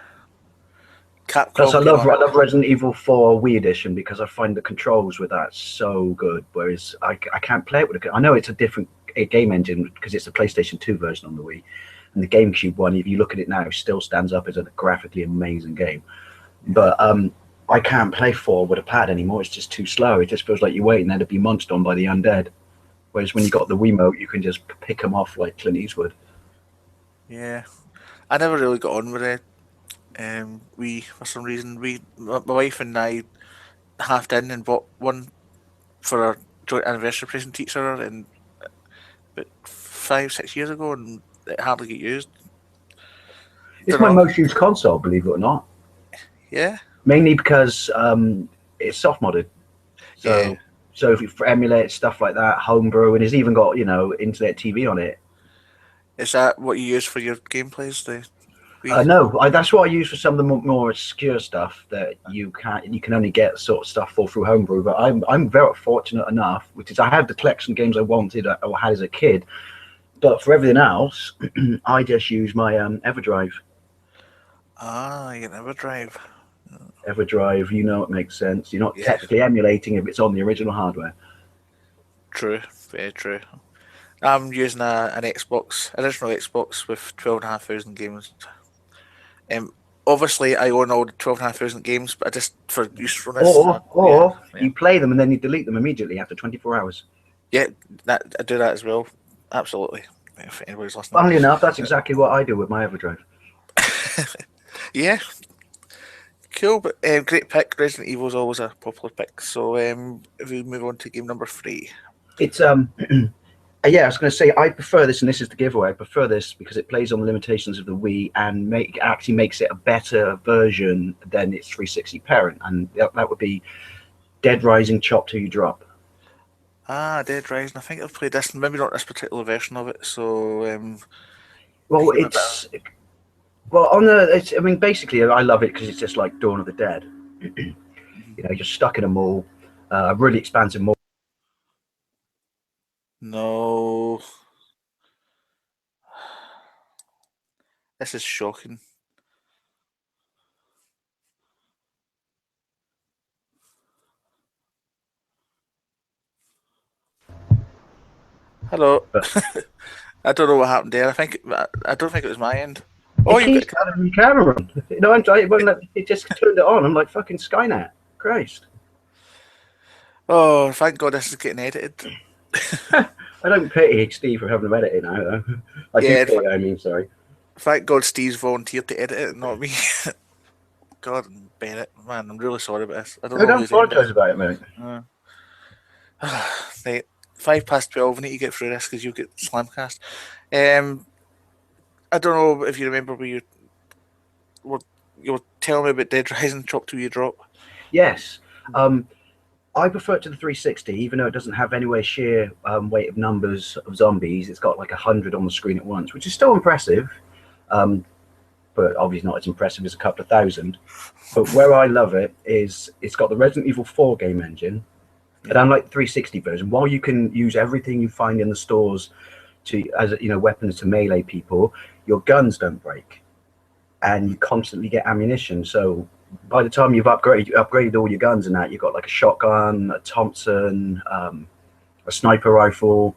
Speaker 5: Capcom.
Speaker 6: Plus, I love Resident Evil 4 Wii Edition because I find the controls with that so good. Whereas I can't play it with I know it's a different game engine because it's a PlayStation 2 version on the Wii, and the GameCube one, if you look at it now, still stands up as a graphically amazing game. But I can't play 4 with a pad anymore. It's just too slow. It just feels like you're waiting there to be munched on by the undead. Whereas when you got the Wiimote, you can just pick them off like Clint Eastwood.
Speaker 5: Yeah, I never really got on with it. For some reason, my wife and I halved in and bought one for our joint anniversary present to each other, and about 5-6 years ago, and it hardly get used.
Speaker 6: It's my most used console, believe it or not.
Speaker 5: Yeah.
Speaker 6: Mainly because it's soft modded. So
Speaker 5: Yeah.
Speaker 6: so if you emulate stuff like that, homebrew, and it's even got internet TV on it.
Speaker 5: Is that what you use for your gameplays?
Speaker 6: No, that's what I use for some of the more obscure stuff that you can only get sort of stuff for through homebrew. But I'm very fortunate enough, which is I have the collection of games I wanted or had as a kid. But for everything else, I just use my EverDrive.
Speaker 5: Ah, you can EverDrive.
Speaker 6: EverDrive, it makes sense. You're not technically emulating if it's on the original hardware.
Speaker 5: True, very true. I'm using an Xbox, original Xbox with 12,500 games. Obviously, I own all the 12,500 games, but I just for usefulness.
Speaker 6: Or you play them and then you delete them immediately after 24 hours.
Speaker 5: Yeah, I do that as well. Absolutely. If anybody's listening.
Speaker 6: Funnily enough, that's exactly what I do with my EverDrive.
Speaker 5: Yeah. Cool, but great pick. Resident Evil is always a popular pick. So if we move on to game number 3.
Speaker 6: It's yeah, I was going to say I prefer this, and this is the giveaway. I prefer this because it plays on the limitations of the Wii and actually makes it a better version than its 360 parent, and that would be Dead Rising: Chop Till You Drop.
Speaker 5: Ah, Dead Rising. I think I've played this, maybe not this particular version of it. So
Speaker 6: well, I mean, basically, I love it because it's just like Dawn of the Dead. You're stuck in a mall, a really expansive mall.
Speaker 5: No. This is shocking. Hello. I don't know what happened there. I don't think it was my end.
Speaker 6: Oh, you got the camera on. It just turned it on. I'm like fucking Skynet. Christ.
Speaker 5: Oh, thank God this is getting edited.
Speaker 6: I don't pity Steve for having to edit it now, though. I mean, sorry.
Speaker 5: Thank God Steve's volunteered to edit it, not me. God, Bennett, man, I'm really sorry about this. I don't
Speaker 6: apologise about it, mate.
Speaker 5: Mate, 12:05. We need to get through this because you get Slamcast. I don't know if you remember where you were telling me about Dead Rising: Chop Till You Drop.
Speaker 6: Yes. I prefer it to the 360, even though it doesn't have anywhere sheer weight of numbers of zombies. It's got like 100 on the screen at once, which is still impressive, but obviously not as impressive as a couple of thousand. But where I love it is it's got the Resident Evil 4 game engine, and unlike the 360 version, while you can use everything you find in the stores as weapons to melee people, your guns don't break. and you constantly get ammunition. So by the time you've upgraded all your guns and that, you've got like a shotgun, a Thompson, a sniper rifle,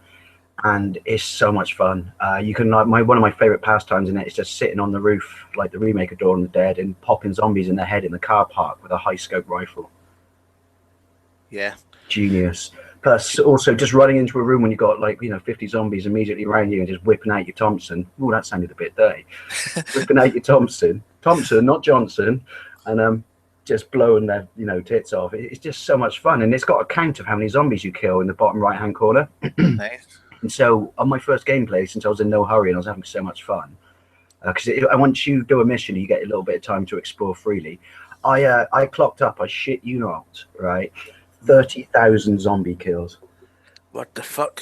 Speaker 6: and it's so much fun. You can one of my favorite pastimes in it is just sitting on the roof, like the remake of Dawn of the Dead, and popping zombies in the head in the car park with a high scope rifle.
Speaker 5: Yeah.
Speaker 6: Genius. Plus, also just running into a room when you've got 50 zombies immediately around you and just whipping out your Thompson. Oh, that sounded a bit dirty. Whipping out your Thompson, not Johnson, and just blowing their tits off. It's just so much fun, and it's got a count of how many zombies you kill in the bottom right hand corner.
Speaker 5: Nice.
Speaker 6: And so on my first gameplay, since I was in no hurry and I was having so much fun, because once you do a mission, you get a little bit of time to explore freely. I clocked up, I shit you not, right, 30,000 zombie kills.
Speaker 5: What the fuck?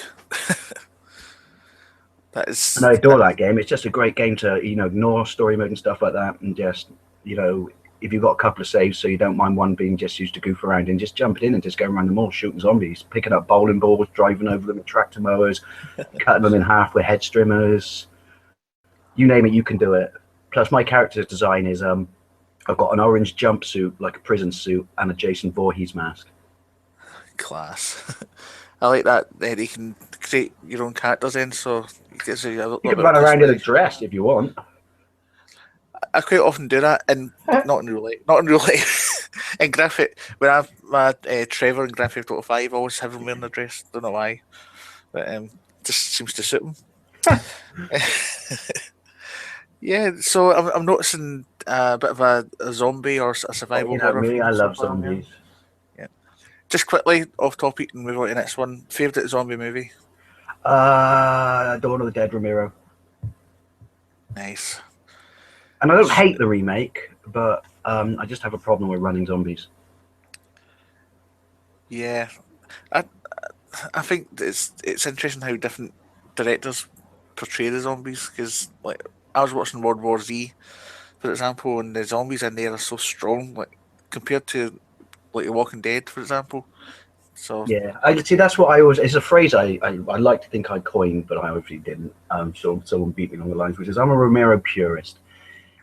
Speaker 5: That is.
Speaker 6: And I adore that game. It's just a great game to ignore story mode and stuff like that, and just if you've got a couple of saves, so you don't mind one being just used to goof around, and just jumping in and just going around the mall shooting zombies, picking up bowling balls, driving over them with tractor mowers, cutting them in half with head trimmers. You name it, you can do it. Plus, my character's design is I've got an orange jumpsuit, like a prison suit, and a Jason Voorhees mask.
Speaker 5: Class. I like that. You can create your own characters then, so you
Speaker 6: can run around in a dress if you want.
Speaker 5: I quite often do that, and not in real life. In graphic, when I have my Trevor in Grand Theft Auto 5, I always have him wearing a dress. Don't know why, but just seems to suit him. Yeah, so I'm noticing a bit of a zombie or a survival horror.
Speaker 6: Me, I love zombies.
Speaker 5: Yeah. Just quickly off topic and move on to the next one. Favorite zombie movie?
Speaker 6: Dawn of the Dead, Romero.
Speaker 5: Nice.
Speaker 6: And I don't hate the remake, but I just have a problem with running zombies.
Speaker 5: Yeah, I think it's interesting how different directors portray the zombies, because I was watching World War Z, for example, and the zombies in there are so strong, compared to The Walking Dead, for example. So
Speaker 6: yeah, I see. That's what I always. It's a phrase I like to think I coined, but I obviously didn't. So someone beat me along the lines, which is I'm a Romero purist.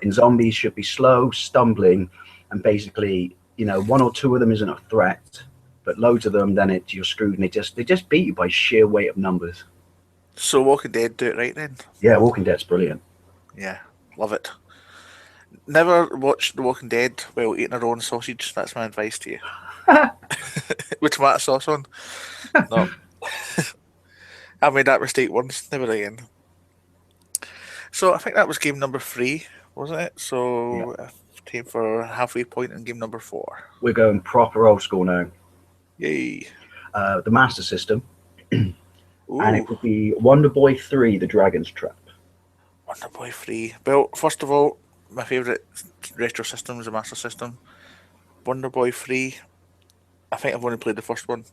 Speaker 6: And zombies should be slow, stumbling, and basically, one or two of them isn't a threat, but loads of them, then you're screwed, and they just beat you by sheer weight of numbers.
Speaker 5: So Walking Dead do it right then?
Speaker 6: Yeah, Walking Dead's brilliant.
Speaker 5: Yeah, love it. Never watch The Walking Dead while eating a raw sausage. That's my advice to you. With tomato sauce on. No. I made that mistake once, never again. So I think that was game number 3. Wasn't it? So time for halfway point in game number 4.
Speaker 6: We're going proper old school now.
Speaker 5: Yay.
Speaker 6: The Master System. And it would be Wonder Boy 3, The Dragon's Trap.
Speaker 5: Wonder Boy 3. Well, first of all, my favourite retro system is the Master System. Wonder Boy 3, I think I've only played the first one.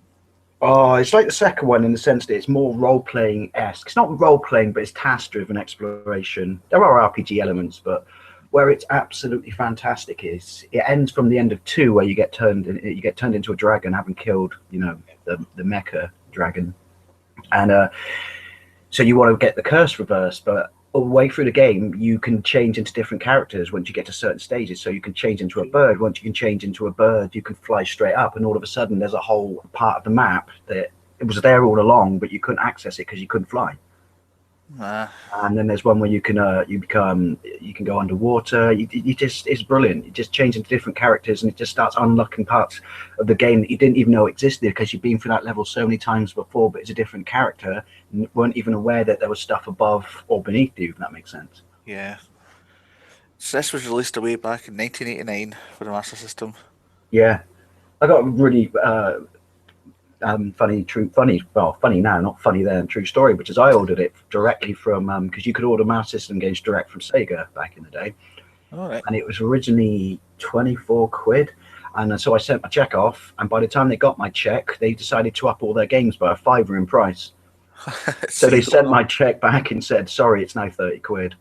Speaker 6: Oh, it's like the second one in the sense that it's more role-playing-esque. It's not role-playing, but it's task-driven exploration. There are RPG elements, but where it's absolutely fantastic is it ends from the end of 2, where you get turned into a dragon, having killed, the mecha dragon, and so you want to get the curse reversed, but all the way through the game, you can change into different characters once you get to certain stages. So you can change into a bird. Once you can change into a bird, you can fly straight up, and all of a sudden there's a whole part of the map that it was there all along, but you couldn't access it because you couldn't fly. And then there's one where you can go underwater. It's brilliant. You just change into different characters, and it just starts unlocking parts of the game that you didn't even know existed because you've been through that level so many times before, but it's a different character, and weren't even aware that there was stuff above or beneath you, if that makes sense.
Speaker 5: Yeah. So this was released away back in 1989 for the Master System.
Speaker 6: Yeah. I got a really funny now, not funny then, true story, which is I ordered it directly from, because you could order Master System games direct from Sega back in the day.
Speaker 5: All right.
Speaker 6: And it was originally 24 quid. And so I sent my check off, and by the time they got my check, they decided to up all their games by a £5 in price. So they sent my check back and said, sorry, it's now 30 quid.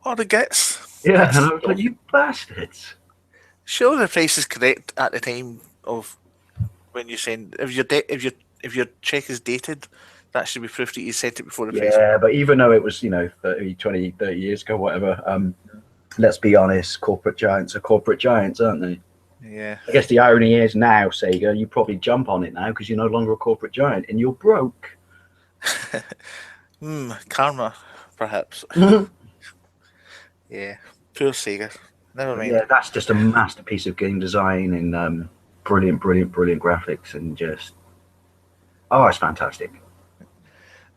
Speaker 5: What the gets?
Speaker 6: Yeah, and I was like, you bastards.
Speaker 5: Sure, the price is correct at the time of when you send. If your check is dated, that should be proof that you sent it before the price.
Speaker 6: Yeah, but even though it was 30 years ago, whatever, let's be honest, corporate giants are corporate giants, aren't they?
Speaker 5: Yeah.
Speaker 6: I guess the irony is now, Sega, you probably jump on it now because you're no longer a corporate giant and you're broke.
Speaker 5: Karma, perhaps. Yeah. Poor Sega. Never mind.
Speaker 6: Yeah, that's just a masterpiece of game design and brilliant graphics and just it's fantastic.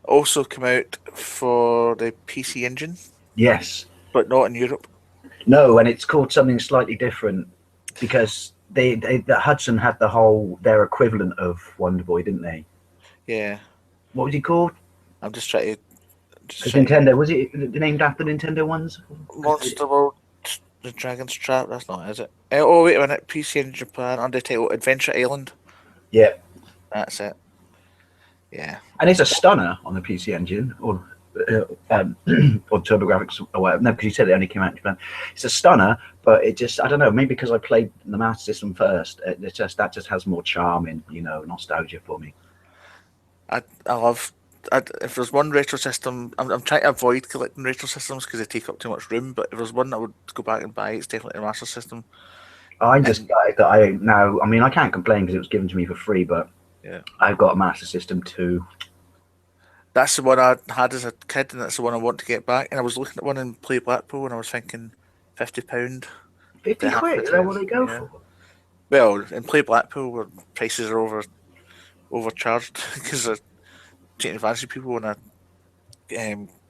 Speaker 5: Also come out for the PC Engine,
Speaker 6: Yes.
Speaker 5: but not in Europe.
Speaker 6: No, and it's called something slightly different because the Hudson had their equivalent of Wonder Boy, didn't they?
Speaker 5: Yeah.
Speaker 6: What was he called?
Speaker 5: I'm just trying to.
Speaker 6: Nintendo, was it named after Nintendo ones?
Speaker 5: Monster World, the Dragon's Trap. That's not, is it? Oh wait a minute. PC in Japan under title Adventure Island.
Speaker 6: Yeah.
Speaker 5: That's it. Yeah.
Speaker 6: And it's a stunner on the PC Engine or TurboGrafx or whatever. No, because you said it only came out in Japan. It's a stunner, but it just, I don't know, maybe because I played the Master System first, that just has more charm and, nostalgia for me.
Speaker 5: I love. If there's one retro system, I'm trying to avoid collecting retro systems because they take up too much room. But if there's one I would go back and buy, it's definitely a Master System.
Speaker 6: I just I can't complain because it was given to me for free, but
Speaker 5: yeah,
Speaker 6: I've got a Master System too.
Speaker 5: That's the one I had as a kid, and that's the one I want to get back. And I was looking at one in Play Blackpool, and I was thinking £50.
Speaker 6: 50 quid? Is that what they go for?
Speaker 5: Well, in Play Blackpool, where prices are overcharged because they're taking advantage of people on a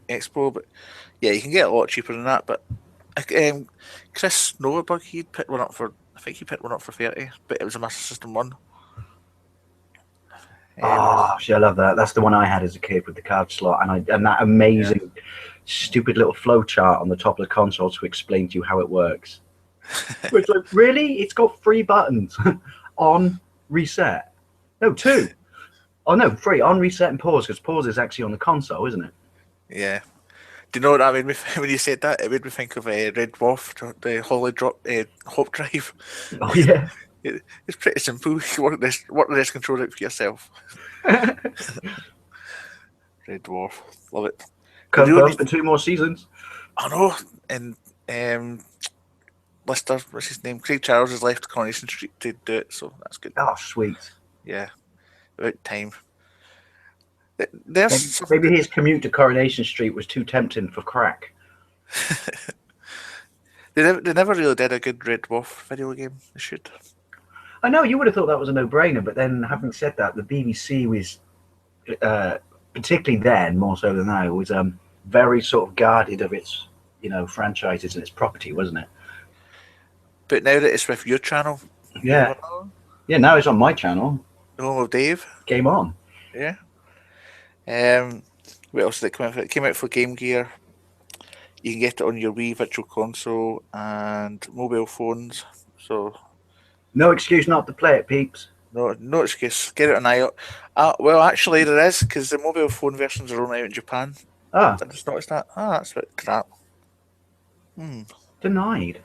Speaker 5: expo. But yeah, you can get a lot cheaper than that. But Chris Noverbug, he picked one up for, I think he picked one up for 30, but it was a Master System one.
Speaker 6: I love that. That's the one I had as a kid with the card slot, and that amazing, stupid little flow chart on the top of the console to explain to you how it works. It's like, really? It's got 3 buttons: on, reset. No, 2. Oh no, 3: on, reset, and pause. Because pause is actually on the console, isn't it?
Speaker 5: Yeah. Do you know what that made me? When you said that, it made me think of Red Dwarf, the Holly Drop Hop Drive.
Speaker 6: Oh yeah.
Speaker 5: It's pretty simple. You can work this control out for yourself. Red Dwarf, love it.
Speaker 6: Confirmed for 2 more seasons.
Speaker 5: I know. And Lister, what's his name? Craig Charles has left Coronation Street to do it, so that's good.
Speaker 6: Oh, sweet.
Speaker 5: Yeah, about time.
Speaker 6: Maybe his commute to Coronation Street was too tempting for crack.
Speaker 5: They never really did a good Red Dwarf video game. They should.
Speaker 6: I know, you would have thought that was a no-brainer, but then having said that, the BBC was, particularly then, more so than now, was very sort of guarded of its, franchises and its property, wasn't it?
Speaker 5: But now that it's with your channel,
Speaker 6: yeah, now it's on my channel.
Speaker 5: The home of Dave.
Speaker 6: Game on.
Speaker 5: Yeah. What else did it come out for? It came out for Game Gear. You can get it on your Wii Virtual Console and mobile phones. So.
Speaker 6: No excuse not to play it, peeps.
Speaker 5: No excuse. Get it on IO. Well, actually, there is, because the mobile phone versions are only out in Japan. I just noticed that. That's a bit crap.
Speaker 6: Denied.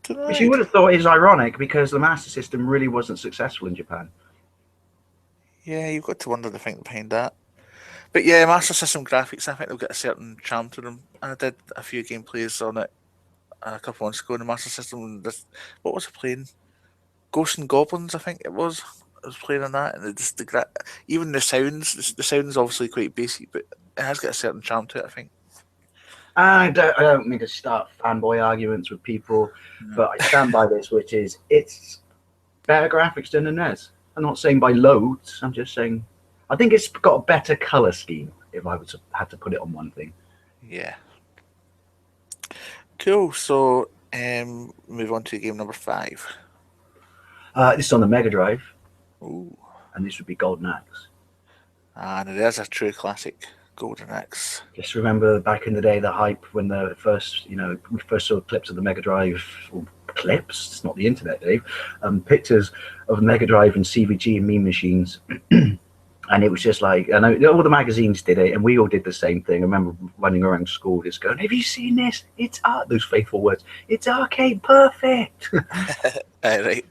Speaker 6: Which you would have thought is ironic because the Master System really wasn't successful in Japan.
Speaker 5: Yeah, you've got to wonder the thing behind that. But yeah, Master System graphics, I think they've got a certain charm to them. I did a few gameplays on it a couple months ago in the Master System. What was I playing? Ghosts and Goblins, I think it was. I was playing on that, and even the sounds. The sounds obviously quite basic, but it has got a certain charm to it, I think. I
Speaker 6: don't mean to start fanboy arguments with people, but I stand by this, which is it's better graphics than the NES. I'm not saying by loads. I'm just saying I think it's got a better color scheme. If I was had to put it on one thing.
Speaker 5: Yeah. Cool. So move on to game number 5.
Speaker 6: This is on the Mega Drive.
Speaker 5: Ooh.
Speaker 6: And this would be Golden Axe.
Speaker 5: And it is a true classic, Golden Axe.
Speaker 6: Just remember back in the day, the hype when the first, we first saw clips of the Mega Drive, or clips, it's not the internet, Dave, pictures of Mega Drive and CVG and Mean Machines. And it was just like, I know all the magazines did it, and we all did the same thing. I remember running around school just going, have you seen this? It's those faithful words. It's arcade perfect.
Speaker 5: Right.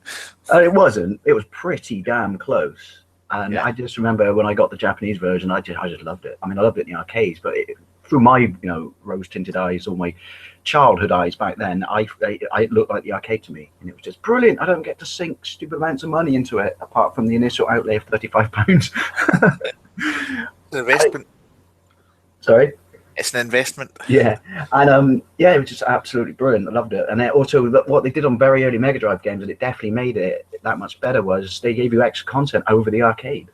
Speaker 6: It wasn't. It was pretty damn close. And I just remember when I got the Japanese version, I just loved it. I mean, I loved it in the arcades, but through my rose tinted eyes or my childhood eyes back then, it looked like the arcade to me, and it was just brilliant. I don't get to sink stupid amounts of money into it apart from the initial outlay of £35.
Speaker 5: The investment.
Speaker 6: Sorry.
Speaker 5: It's an investment.
Speaker 6: Yeah, and it was just absolutely brilliant. I loved it. And also, what they did on very early Mega Drive games, and it definitely made it that much better, was they gave you extra content over the arcade.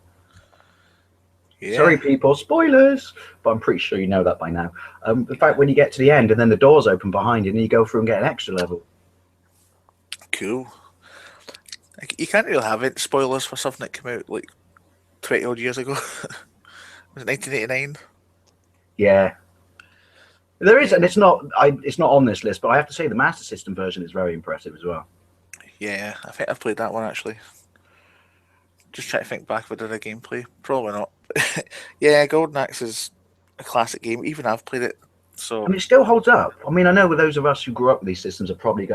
Speaker 5: Yeah.
Speaker 6: Sorry, people, spoilers, but I'm pretty sure you know that by now. In fact, when you get to the end and then the doors open behind you, and you go through and get an extra level.
Speaker 5: Cool. You can't really have it spoilers for something that came out like 20 odd years ago. Was it 1989?
Speaker 6: Yeah. There is, and it's not on this list, but I have to say the Master System version is very impressive as well.
Speaker 5: Yeah, I think I've played that one actually. Just trying to think back if I did a gameplay. Probably not. Yeah, Golden Axe is a classic game. Even I've played it. So
Speaker 6: I mean, it still holds up. I mean, I know with those of us who grew up with these systems are probably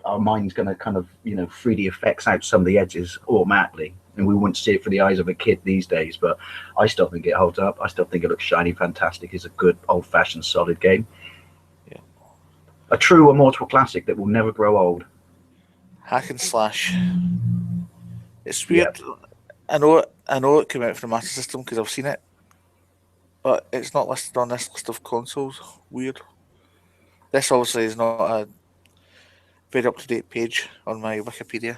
Speaker 6: our mind's going to kind of 3D effects out some of the edges automatically, and we wouldn't see it for the eyes of a kid these days. But I still think it holds up. I still think it looks shiny, fantastic. It's a good old-fashioned solid game.
Speaker 5: Yeah,
Speaker 6: a true immortal classic that will never grow old.
Speaker 5: Hack and slash. It's weird. Yep. I know it came out for the Master System because I've seen it, but it's not listed on this list of consoles. Weird. This obviously is not a very up-to-date page on my Wikipedia.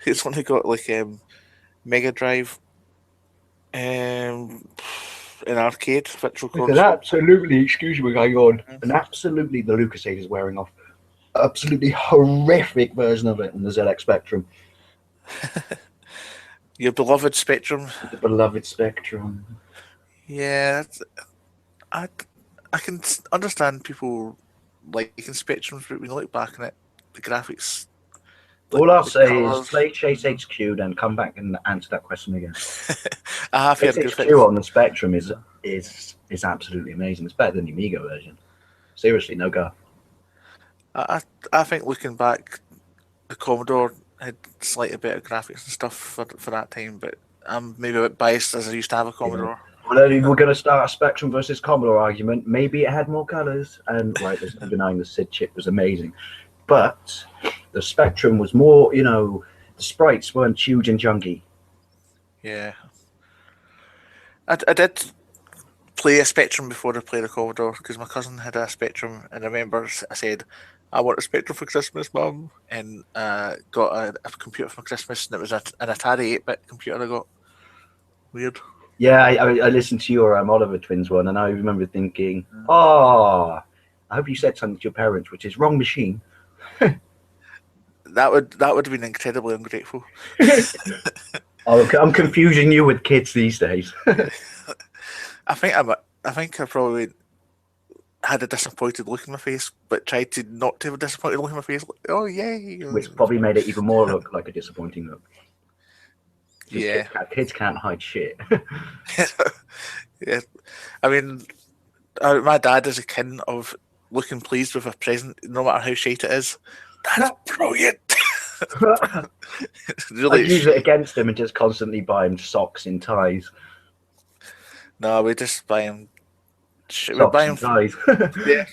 Speaker 5: It's only got like Mega Drive, an arcade, virtual console.
Speaker 6: It's absolutely, excuse me, hang on, and absolutely the LucasAid is wearing off. Absolutely horrific version of it in the ZX Spectrum.
Speaker 5: Your beloved Spectrum.
Speaker 6: The beloved Spectrum.
Speaker 5: Yeah, I can understand people liking Spectrums, but when you look back on it, the graphics.
Speaker 6: All I'll say is play Chase HQ, then come back and answer that question again. Chase HQ on the Spectrum is absolutely amazing. It's better than the Amiga version. Seriously, no go.
Speaker 5: I think looking back, the Commodore had slightly better graphics and stuff for that time, but I'm maybe a bit biased as I used to have a Commodore.
Speaker 6: Yeah. Well, we're going to start a Spectrum versus Commodore argument. Maybe it had more colours, and right, there's no denying the SID chip was amazing, but the Spectrum was more, the sprites weren't huge and junky.
Speaker 5: Yeah, I did play a Spectrum before I played a Commodore because my cousin had a Spectrum, and I remember I said, I want a Spectrum for Christmas, Mum, and got a computer for Christmas, and it was an Atari 8-bit computer I got. Weird.
Speaker 6: Yeah, I listened to your Oliver Twins one, and I remember thinking, I hope you said something to your parents, which is wrong machine.
Speaker 5: That would have been incredibly ungrateful.
Speaker 6: I'm confusing you with kids these days.
Speaker 5: I think I probably had a disappointed look in my face, but tried to not to have a disappointed look in my face. Like, oh yay!
Speaker 6: Which probably made it even more look like a disappointing look.
Speaker 5: Yeah,
Speaker 6: kids can't hide shit.
Speaker 5: Yeah, I mean, my dad is a kin of looking pleased with a present, no matter how shite it is. That's brilliant.
Speaker 6: Really, I'd use it against him and just constantly buy him socks and ties.
Speaker 5: No, we just buy him.
Speaker 6: We buy him ties.
Speaker 5: Yeah,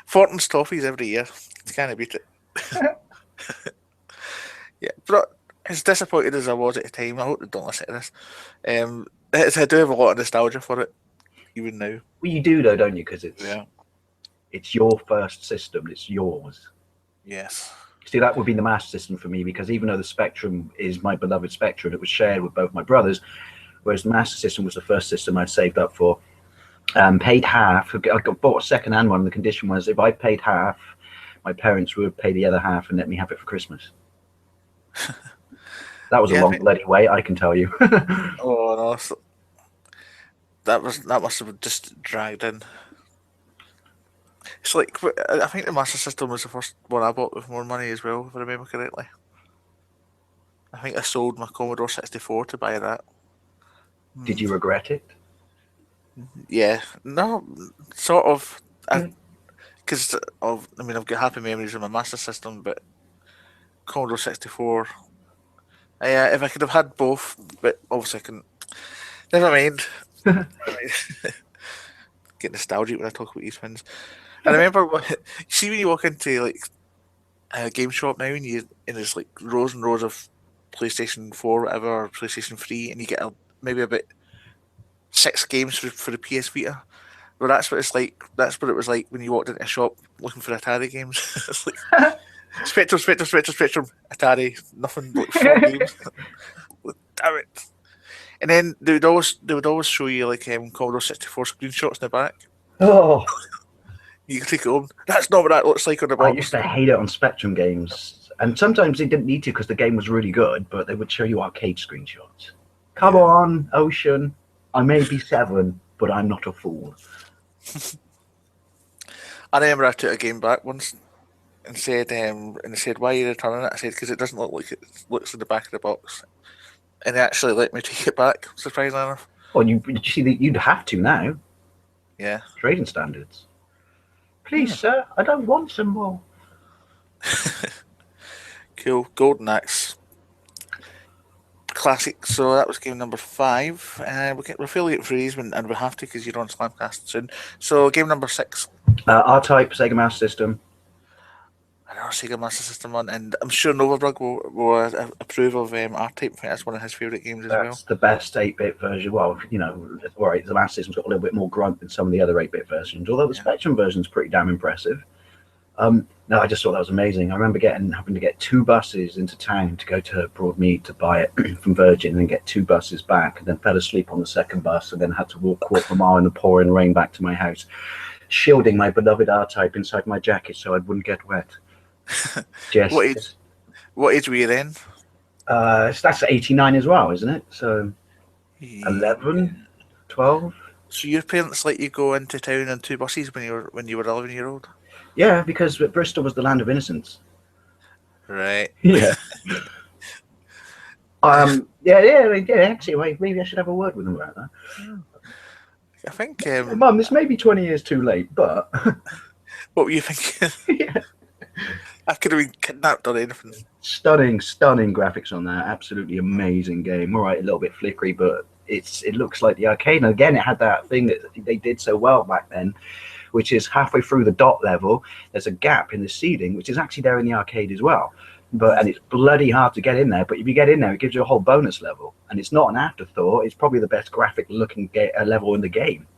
Speaker 5: Fortin's toffees every year. You can't beat it. Yeah, but as disappointed as I was at the time, I hope they don't listen to this. I do have a lot of nostalgia for it, even now.
Speaker 6: Well, you do though, don't you? Because it's your first system. It's yours.
Speaker 5: Yes.
Speaker 6: See, that would be the Master System for me, because even though the Spectrum is my beloved Spectrum, it was shared with both my brothers, whereas the Master System was the first system I'd saved up for. Paid half. I bought a second-hand one. The condition was if I paid half, my parents would pay the other half and let me have it for Christmas. That was a long bloody wait, I can tell you.
Speaker 5: Oh no, that must have just dragged in. It's like, I think the Master System was the first one I bought with more money as well, if I remember correctly. I think I sold my Commodore 64 to buy that.
Speaker 6: Did you regret it?
Speaker 5: Yeah, no, sort of. Because I've got happy memories of my Master System, but Commodore 64. If I could have had both, but obviously I couldn't. Never mind. get nostalgic when I talk about these things. I remember, see when you walk into like a game shop now and there's like rows and rows of PlayStation 4, whatever, or PlayStation 3, and you get maybe about 6 games for the PS Vita. Well, that's what it's like. That's what it was like when you walked into a shop looking for Atari games. It's like Spectrum, Atari, nothing like 4 games. Damn it! And then they would always show you like Commodore 64 screenshots in the back.
Speaker 6: Oh,
Speaker 5: You can take it home. That's not what that looks like on the
Speaker 6: I
Speaker 5: box.
Speaker 6: used to hate it on Spectrum games, and sometimes they didn't need to because the game was really good, but they would show you arcade screenshots. Come on, Ocean. I may be 7, but I'm not a fool.
Speaker 5: I remember I took a game back once and said, why are you returning it? I said, because it doesn't look like it looks in the back of the box. And they actually let me take it back, surprisingly enough.
Speaker 6: Well, you see that you'd have to now.
Speaker 5: Yeah.
Speaker 6: Trading standards. Please, sir, I don't want some more.
Speaker 5: Cool. Golden Axe. Classic. So that was game number 5. We're fairly getting through these, and we have to because you're on Slamcast soon. So game number 6.
Speaker 6: R-Type, Sega Master System.
Speaker 5: I know Sega Master System one, and I'm sure Novabrug will approve of R-Type. I think that's one of his favourite games as well.
Speaker 6: That's the best 8-bit version. Well, you know, right, the Master System's got a little bit more grunt than some of the other 8-bit versions, although the Spectrum version's pretty damn impressive. No, I just thought that was amazing. I remember having to get 2 buses into town to go to Broadmead to buy it from Virgin, and then get 2 buses back, and then fell asleep on the second bus, and then had to walk 1/4 mile in the pouring rain back to my house, shielding my beloved R-Type inside my jacket so I wouldn't get wet. Just,
Speaker 5: what age were you then?
Speaker 6: that's 89 as well, isn't it? So 11, 12.
Speaker 5: So your parents let you go into town on 2 buses when you were 11-year-old?
Speaker 6: Yeah, because Bristol was the land of innocence.
Speaker 5: Right.
Speaker 6: Yeah. Yeah. Actually, maybe I should have a word with them about that.
Speaker 5: I think.
Speaker 6: Mum, this may be 20 years too late, but
Speaker 5: What were you thinking?
Speaker 6: yeah.
Speaker 5: I could have been kidnapped or anything.
Speaker 6: Stunning graphics on that. Absolutely amazing game. All right, a little bit flickery, but it looks like the arcade. And again, it had that thing that they did so well back then, which is halfway through the dot level, there's a gap in the ceiling, which is actually there in the arcade as well. And it's bloody hard to get in there. But if you get in there, it gives you a whole bonus level. And it's not an afterthought. It's probably the best graphic looking level in the game.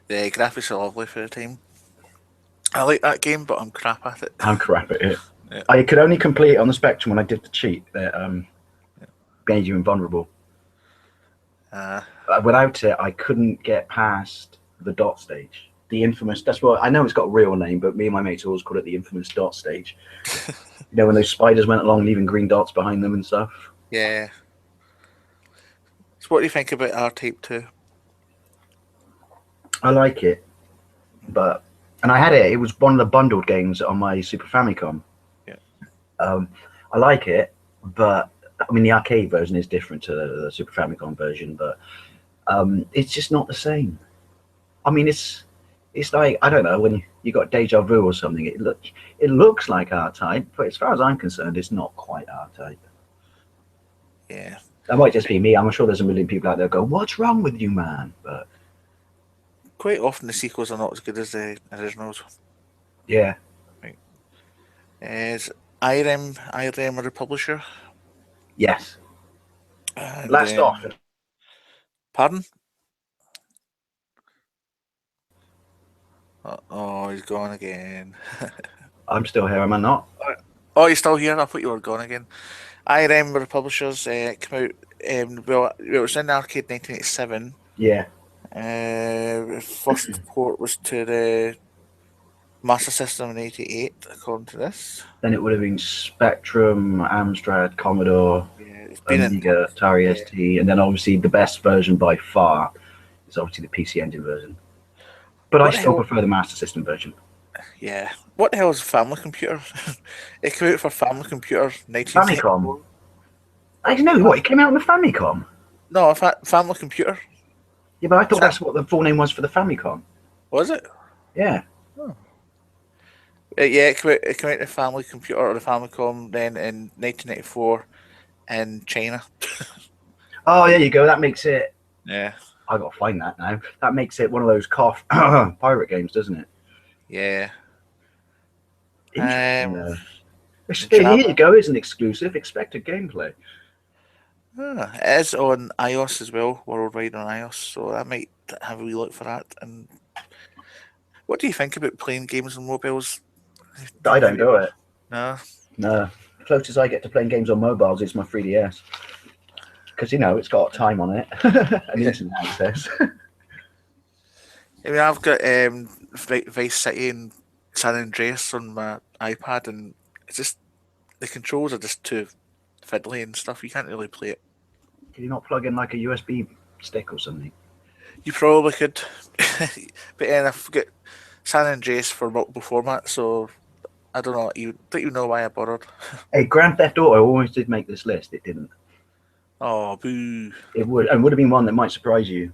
Speaker 5: The graphics are lovely for the time. I like that game, but I'm crap at it.
Speaker 6: I'm crap at it.
Speaker 5: Yeah.
Speaker 6: I could only complete it on the Spectrum when I did the cheat that made you invulnerable. Without it, I couldn't get past the dot stage. The infamous, that's what, I know it's got a real name, but me and my mates always called it the infamous dot stage. You know, when those spiders went along leaving green dots behind them and stuff.
Speaker 5: Yeah. So what do you think about R-Type 2?
Speaker 6: I like it, and I had it. It was one of the bundled games on my Super Famicom.
Speaker 5: Yeah.
Speaker 6: I like it, but I mean the arcade version is different to the Super Famicom version, but it's just not the same. I mean, it's like, I don't know, when you got Deja Vu or something. It looks like R-Type, but as far as I'm concerned, it's not quite R-Type.
Speaker 5: Yeah.
Speaker 6: That might just be me. I'm sure there's a million people out there go, "What's wrong with you, man?" But
Speaker 5: Quite often the sequels are not as good as the originals.
Speaker 6: yeah.
Speaker 5: Right. Is IREM a publisher?
Speaker 6: Yes.
Speaker 5: And,
Speaker 6: Last off.
Speaker 5: Pardon? Oh, he's gone again.
Speaker 6: I'm still here, am I not?
Speaker 5: Oh, you're still here? I thought you were gone again. IREM were the publishers. Came out. Well, it was in the arcade 1987.
Speaker 6: Yeah.
Speaker 5: First port was to the Master System in 88, according to this.
Speaker 6: Then it would have been Spectrum, Amstrad, Commodore,
Speaker 5: Yeah, it's been
Speaker 6: Amiga, Atari ST, and then obviously the best version by far is obviously the PC Engine version. But I still prefer the Master System version.
Speaker 5: Yeah. What the hell is a family computer? It came out for family computer
Speaker 6: Famicom. I don't know what it came out on the Famicom.
Speaker 5: No, family computer.
Speaker 6: Yeah, but I thought that's what the full name was for the Famicom.
Speaker 5: Was it?
Speaker 6: Yeah.
Speaker 5: Yeah, it came out the family computer or the Famicom then in 1994 in China.
Speaker 6: Oh, there you go. That makes it.
Speaker 5: Yeah.
Speaker 6: I got to find that now. That makes it one of those pirate games, doesn't it?
Speaker 5: Yeah.
Speaker 6: Interesting.
Speaker 5: Java.
Speaker 6: Here you go. It's an exclusive. Expected gameplay.
Speaker 5: It is on iOS as well, worldwide on iOS, so I might have a wee look for that. And what do you think about playing games on mobiles?
Speaker 6: I don't do it.
Speaker 5: No.
Speaker 6: No. The closest I get to playing games on mobiles is my 3DS. Because, you know, it's got time on it and internet access.
Speaker 5: I mean, I've got Vice City and San Andreas on my iPad, and it's just the controls are just too fiddly and stuff. You can't really play it.
Speaker 6: Can you not plug in like a USB stick or something?
Speaker 5: You probably could, but then I've got San Andreas for multiple formats, so I don't know. You don't even know why I bothered.
Speaker 6: Hey, Grand Theft Auto always did make this list. It didn't.
Speaker 5: Oh, boo!
Speaker 6: It would have been one that might surprise you.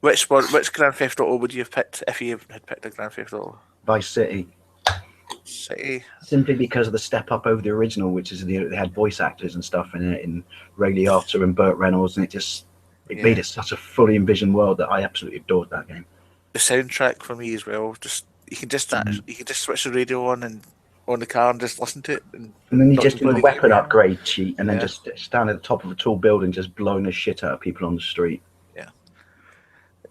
Speaker 5: Which Grand Theft Auto would you have picked if you had picked a Grand Theft Auto?
Speaker 6: Vice City.
Speaker 5: City.
Speaker 6: Simply because of the step up over the original, which is they had voice actors and stuff in it, in Ray Liotta and Burt Reynolds, and it made it such a fully envisioned world that I absolutely adored that game.
Speaker 5: The soundtrack for me as well. Just you can just switch the radio on and on the car and just listen to it. And
Speaker 6: then you just do a weapon upgrade cheat, and then just stand at the top of a tall building, just blowing the shit out of people on the street.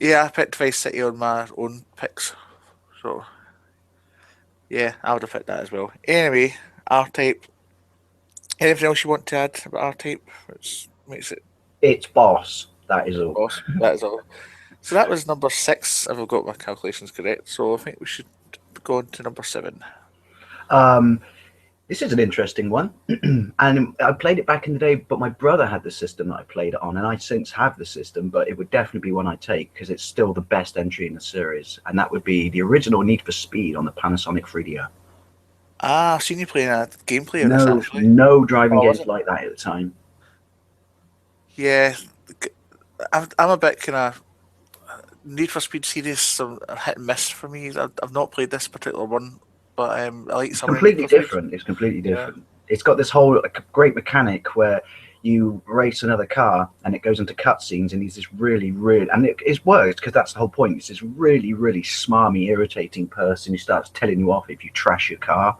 Speaker 5: Yeah, I picked Vice City on my own picks, so yeah, I would have picked that as well. Anyway, R-Type. Anything else you want to add about R-Type? Which makes it...
Speaker 6: It's boss. That is all.
Speaker 5: Boss. That is all. So that was number 6, if I've got my calculations correct. So I think we should go on to number 7.
Speaker 6: This is an interesting one. And I played it back in the day, but my brother had the system that I played it on, and I since have the system, but it would definitely be one I'd take because it's still the best entry in the series, and that would be the original Need for Speed on the Panasonic 3DO.
Speaker 5: Ah, I've seen you playing a gameplay of this, actually.
Speaker 6: No driving games like that at the time.
Speaker 5: Yeah, I'm a bit kind of... Need for Speed series, some hit and miss for me. I've not played this particular one, but I like some.
Speaker 6: Completely different. It's completely different. Yeah. It's got this whole great mechanic where you race another car and it goes into cutscenes, and he's this really, and it works because that's the whole point. It's this really, smarmy, irritating person who starts telling you off if you trash your car,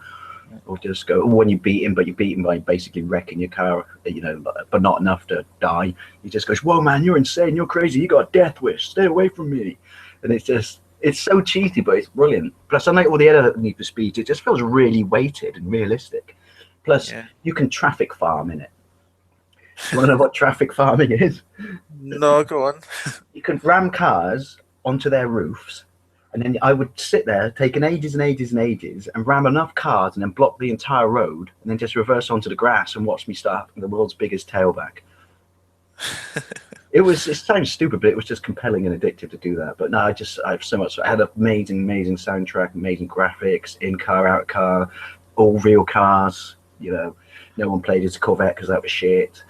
Speaker 6: or just go when you beat him, but you beat him by basically wrecking your car, you know, but not enough to die. He just goes, "Whoa, man, you're insane! You're crazy! You got a death wish! Stay away from me!" And it's so cheesy, but it's brilliant. Plus, unlike all the other Need for Speed, it just feels really weighted and realistic. Plus, you can traffic farm in it. You want to know what traffic farming is?
Speaker 5: No, go on.
Speaker 6: You can ram cars onto their roofs, and then I would sit there taking ages and ram enough cars and then block the entire road and then just reverse onto the grass and watch me start the world's biggest tailback. It sounds stupid, but it was just compelling and addictive to do that. But no, I have so much. I had an amazing soundtrack, amazing graphics, in car, out car, all real cars. You know, no one played as a Corvette because that was shit.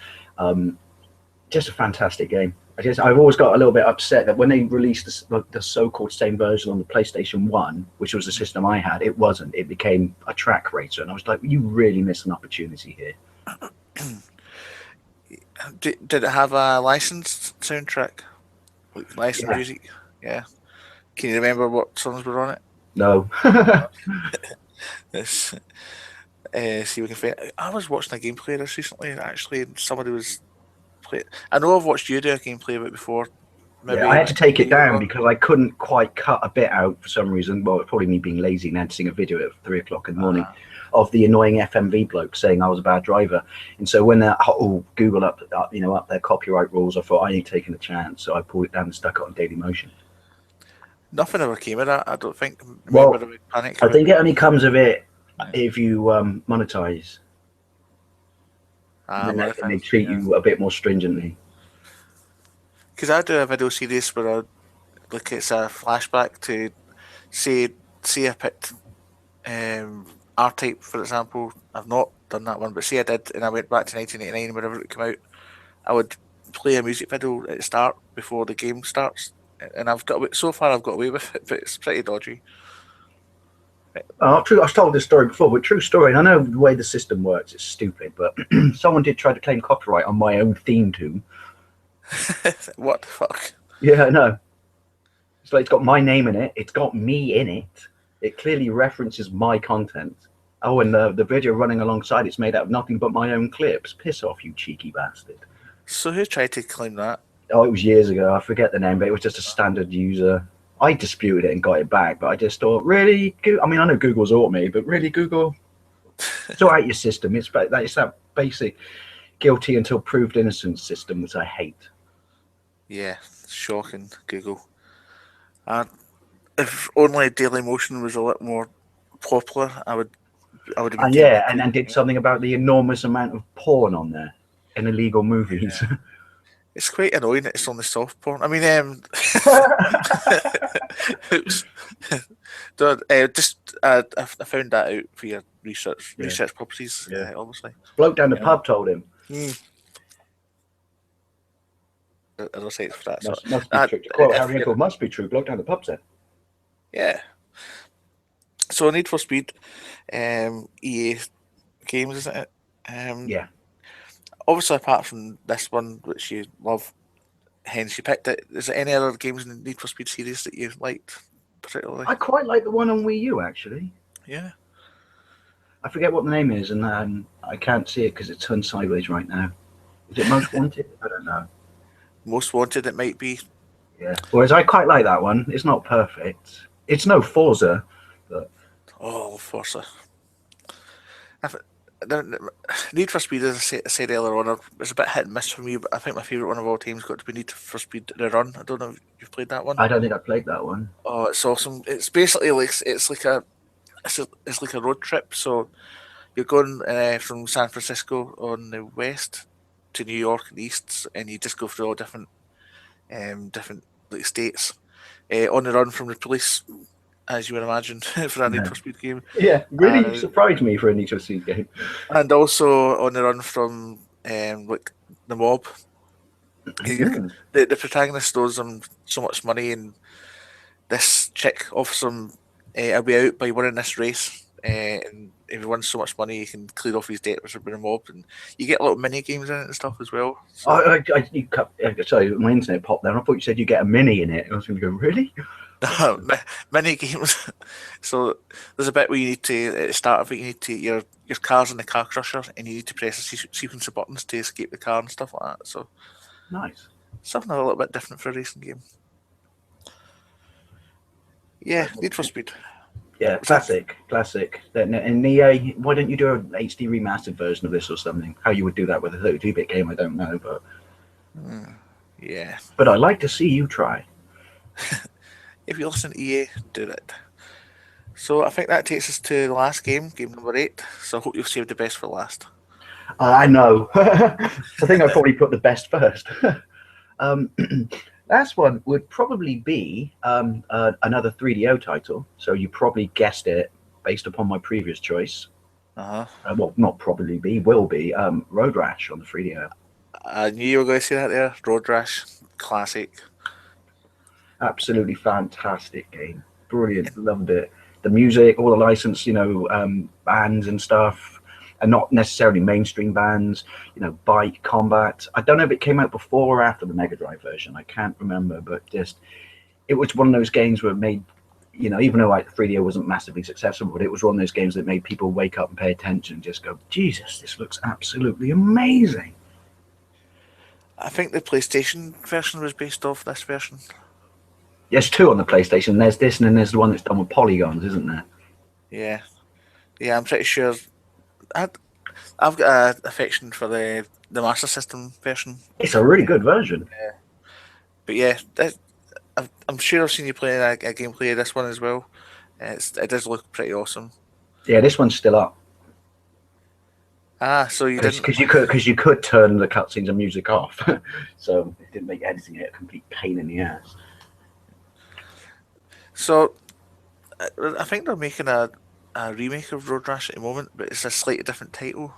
Speaker 6: Just a fantastic game. I've always got a little bit upset that when they released the so-called same version on the PlayStation 1, which was the system I had, it wasn't. It became a track racer, and I was like, you really missed an opportunity here.
Speaker 5: Did it have a licensed soundtrack? Like licensed music? Yeah. Can you remember what songs were on it?
Speaker 6: No.
Speaker 5: Let's see if we can find it. I was watching a gameplay of this recently, actually, and somebody was playing. I know I've watched you do a gameplay of it before. Maybe
Speaker 6: I had to take it down because I couldn't quite cut a bit out for some reason. Well, probably me being lazy and editing a video at 3 o'clock in the morning of the annoying FMV bloke saying I was a bad driver. And so when that whole Google up their copyright rules, I thought I ain't taking a chance. So I pulled it down and stuck it on Daily Motion.
Speaker 5: Nothing ever came of that, I don't think.
Speaker 6: Well, I think it only comes of it if you monetize. And they treat you a bit more stringently.
Speaker 5: Because I do a video series where it's a flashback to say I picked R-Type, for example. I've not done that one, but say I did, and I went back to 1989 whenever it came out. I would play a music video at the start before the game starts, and I've got away with it, but it's pretty dodgy.
Speaker 6: True. I've told this story before, but true story. And I know the way the system works is stupid, but someone did try to claim copyright on my own theme tune.
Speaker 5: What the fuck?
Speaker 6: Yeah, I know. It's like it's got my name in it. It's got me in it. It clearly references my content. Oh, and the video running alongside it's made out of nothing but my own clips. Piss off, you cheeky bastard.
Speaker 5: So who tried to claim that?
Speaker 6: Oh, it was years ago. I forget the name, but it was just a standard user. I disputed it and got it back, but I just thought, really? I mean, I know Google's ought me, but really, Google? Sort out your system. It's that basic guilty until proved innocent system that I hate.
Speaker 5: Yeah, shocking, Google. If only Dailymotion was a little more popular, I would have been
Speaker 6: Yeah, and did something about the enormous amount of porn on there and illegal movies.
Speaker 5: Yeah. It's quite annoying that it's only soft porn. I mean, oops. I found that out for your research purposes, obviously.
Speaker 6: Bloke down the pub told him.
Speaker 5: I don't say it's for that.
Speaker 6: Must be true. Quote Harry Hinkle, must be true. Bloke down the pub said.
Speaker 5: Yeah. So Need for Speed, EA games, isn't it?
Speaker 6: Yeah.
Speaker 5: Obviously, apart from this one, which you love, hence you picked it. Is there any other games in the Need for Speed series that you liked particularly?
Speaker 6: I quite like the one on Wii U, actually.
Speaker 5: Yeah.
Speaker 6: I forget what the name is, and I can't see it because it's turned sideways right now. Is it Most Wanted? I don't know. Most
Speaker 5: Wanted, it might be.
Speaker 6: Yeah. Whereas I quite like that one. It's not perfect. It's no Forza, but...
Speaker 5: Oh, Forza. Need for Speed, as I said earlier on, it's a bit hit and miss for me, but I think my favourite one of all time's got to be Need for Speed The Run. I don't know if you've played that one.
Speaker 6: I don't think I played that one.
Speaker 5: Oh, it's awesome. It's basically it's like a road trip. So you're going from San Francisco on the west to New York in the east, and you just go through all different like states on the run from the police, as you would imagine, for a Need for Speed game.
Speaker 6: Yeah, really surprised me for a Need for Speed game.
Speaker 5: And also on the run from like the mob. The protagonist owes them so much money, and this chick offers him a way out by winning this race. And if he wins so much money, he can clear off his debt with the mob, and you get little mini games in it and stuff as well. So.
Speaker 6: Sorry, my internet popped there. I thought you said you get a mini in it. I was going to go, really?
Speaker 5: Mini games. So there's a bit where you need to at the start of it, you need to your car's in the car crusher, and you need to press a sequence of buttons to escape the car and stuff like that. So
Speaker 6: nice.
Speaker 5: Something a little bit different for a racing game. Yeah, Need for Speed.
Speaker 6: Yeah, classic. And EA, why don't you do an HD remastered version of this or something? How you would do that with a 32-bit game, I don't know, but
Speaker 5: yeah.
Speaker 6: But I'd like to see you try.
Speaker 5: If you listen to EA, do it. So I think that takes us to the last game number 8. So I hope you've saved the best for last.
Speaker 6: I know. I think I probably put the best first. Last one would probably be another 3DO title. So you probably guessed it based upon my previous choice. Well, not probably be, will be Road Rash on the 3DO.
Speaker 5: I knew you were going to say that there. Road Rash, classic.
Speaker 6: Absolutely fantastic game. Brilliant. Loved it. The music, all the licensed, bands and stuff. And not necessarily mainstream bands, Bike, Combat. I don't know if it came out before or after the Mega Drive version. I can't remember, but it was one of those games where it made, even though 3DO wasn't massively successful, but it was one of those games that made people wake up and pay attention and just go, Jesus, this looks absolutely amazing.
Speaker 5: I think the PlayStation version was based off this version.
Speaker 6: There's 2 on the PlayStation. There's this, and then there's the one that's done with polygons, isn't there?
Speaker 5: Yeah, I'm pretty sure. I've got an affection for the Master System version.
Speaker 6: It's a really good version.
Speaker 5: Yeah. But yeah, I'm sure I've seen you playing a gameplay of this one as well. It does look pretty awesome.
Speaker 6: Yeah, this one's still up.
Speaker 5: So you didn't...
Speaker 6: Because you could turn the cutscenes and music off. So it didn't make editing it a complete pain in the ass.
Speaker 5: So I think they're making a remake of Road Rash at the moment, but it's a slightly different title.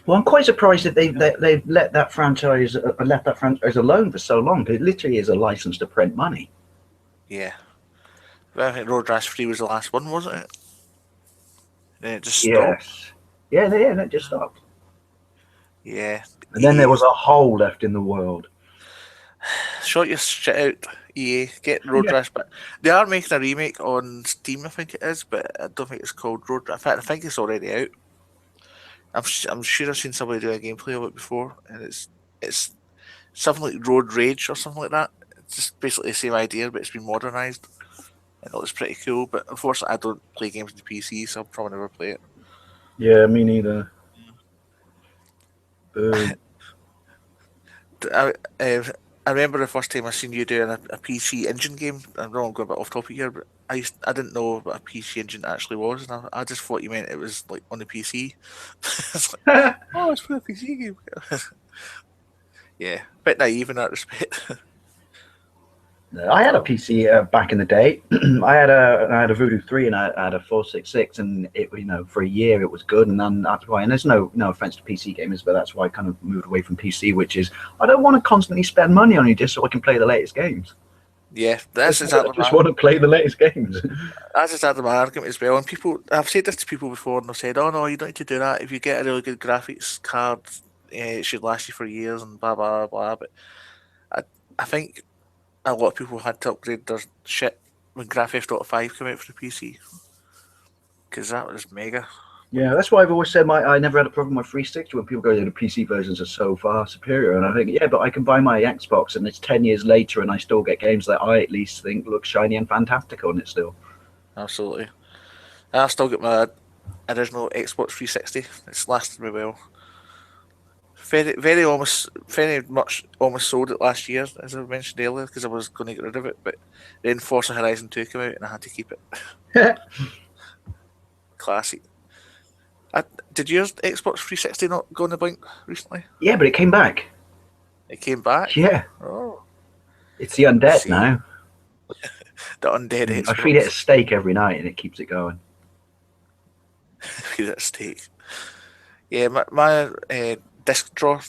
Speaker 6: Well, I'm quite surprised that they've left that franchise alone for so long. It literally is a license to print money.
Speaker 5: Yeah, but I think Road Rash 3 was the last one, wasn't it? Then it just stopped.
Speaker 6: Yes. Yeah, that just stopped.
Speaker 5: Yeah.
Speaker 6: And then there was a hole left in the world.
Speaker 5: Shot your shit out, EA. Get Road Rash back. They are making a remake on Steam, I think it is, but I don't think it's called Road Rash. In fact, I think it's already out. I'm sure I've seen somebody do a gameplay of it before, and it's something like Road Rage or something like that. It's just basically the same idea, but it's been modernised. And it looks pretty cool, but unfortunately I don't play games on the PC, so I'll probably never play it.
Speaker 6: Yeah, me neither.
Speaker 5: I remember the first time I seen you doing a PC Engine game. I know I'm going a bit off topic here, but I didn't know what a PC Engine actually was, and I just thought you meant it was like on the PC. It's like, oh, it's for a PC game. Yeah, a bit naive in that respect.
Speaker 6: I had a PC back in the day. I had a Voodoo 3 and I had a 466, and it, you know, for a year it was good, and then that's why. And there's no offense to PC gamers, but that's why I kind of moved away from PC, which is I don't want to constantly spend money on it just so I can play the latest games.
Speaker 5: Yeah, that's exactly.
Speaker 6: I just want to play the latest games.
Speaker 5: That's exactly my argument as well. And people, I've said this to people before, and they've said, "Oh no, you don't need to do that. If you get a really good graphics card, it should last you for years," and blah blah blah. But I think a lot of people had to upgrade their shit when Grand Theft Auto 5 came out for the PC, because that was mega.
Speaker 6: Yeah, that's why I've always said I never had a problem with 360 when people go, the PC versions are so far superior. And I think, yeah, but I can buy my Xbox and it's 10 years later and I still get games that I at least think look shiny and fantastic on it still.
Speaker 5: Absolutely. I still get my original Xbox 360. It's lasted me well. Very much almost sold it last year, as I mentioned earlier, because I was going to get rid of it, but then Forza Horizon 2 came out and I had to keep it. Classic. Did your Xbox 360 not go on the blink recently?
Speaker 6: Yeah, but it came back.
Speaker 5: It came back?
Speaker 6: Yeah.
Speaker 5: Oh.
Speaker 6: It's the undead now.
Speaker 5: The undead Xbox.
Speaker 6: I feed it a steak every night and it keeps it going.
Speaker 5: Feed it a steak. Yeah, my disk drawer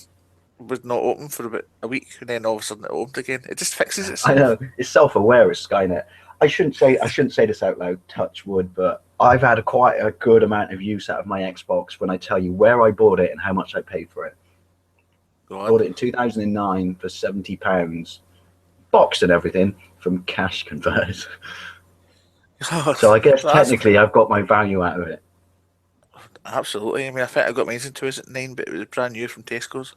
Speaker 5: was not open for about a week, and then all of a sudden it opened again. It just fixes itself.
Speaker 6: I know. It's self-aware as Skynet. I shouldn't say this out loud, touch wood, but I've had quite a good amount of use out of my Xbox when I tell you where I bought it and how much I paid for it. I bought it in 2009 for £70, boxed and everything, from Cash Converters. So I guess technically I've got my value out of it.
Speaker 5: Absolutely. I mean, I think I got mine in 2009, but it was brand new from Tesco's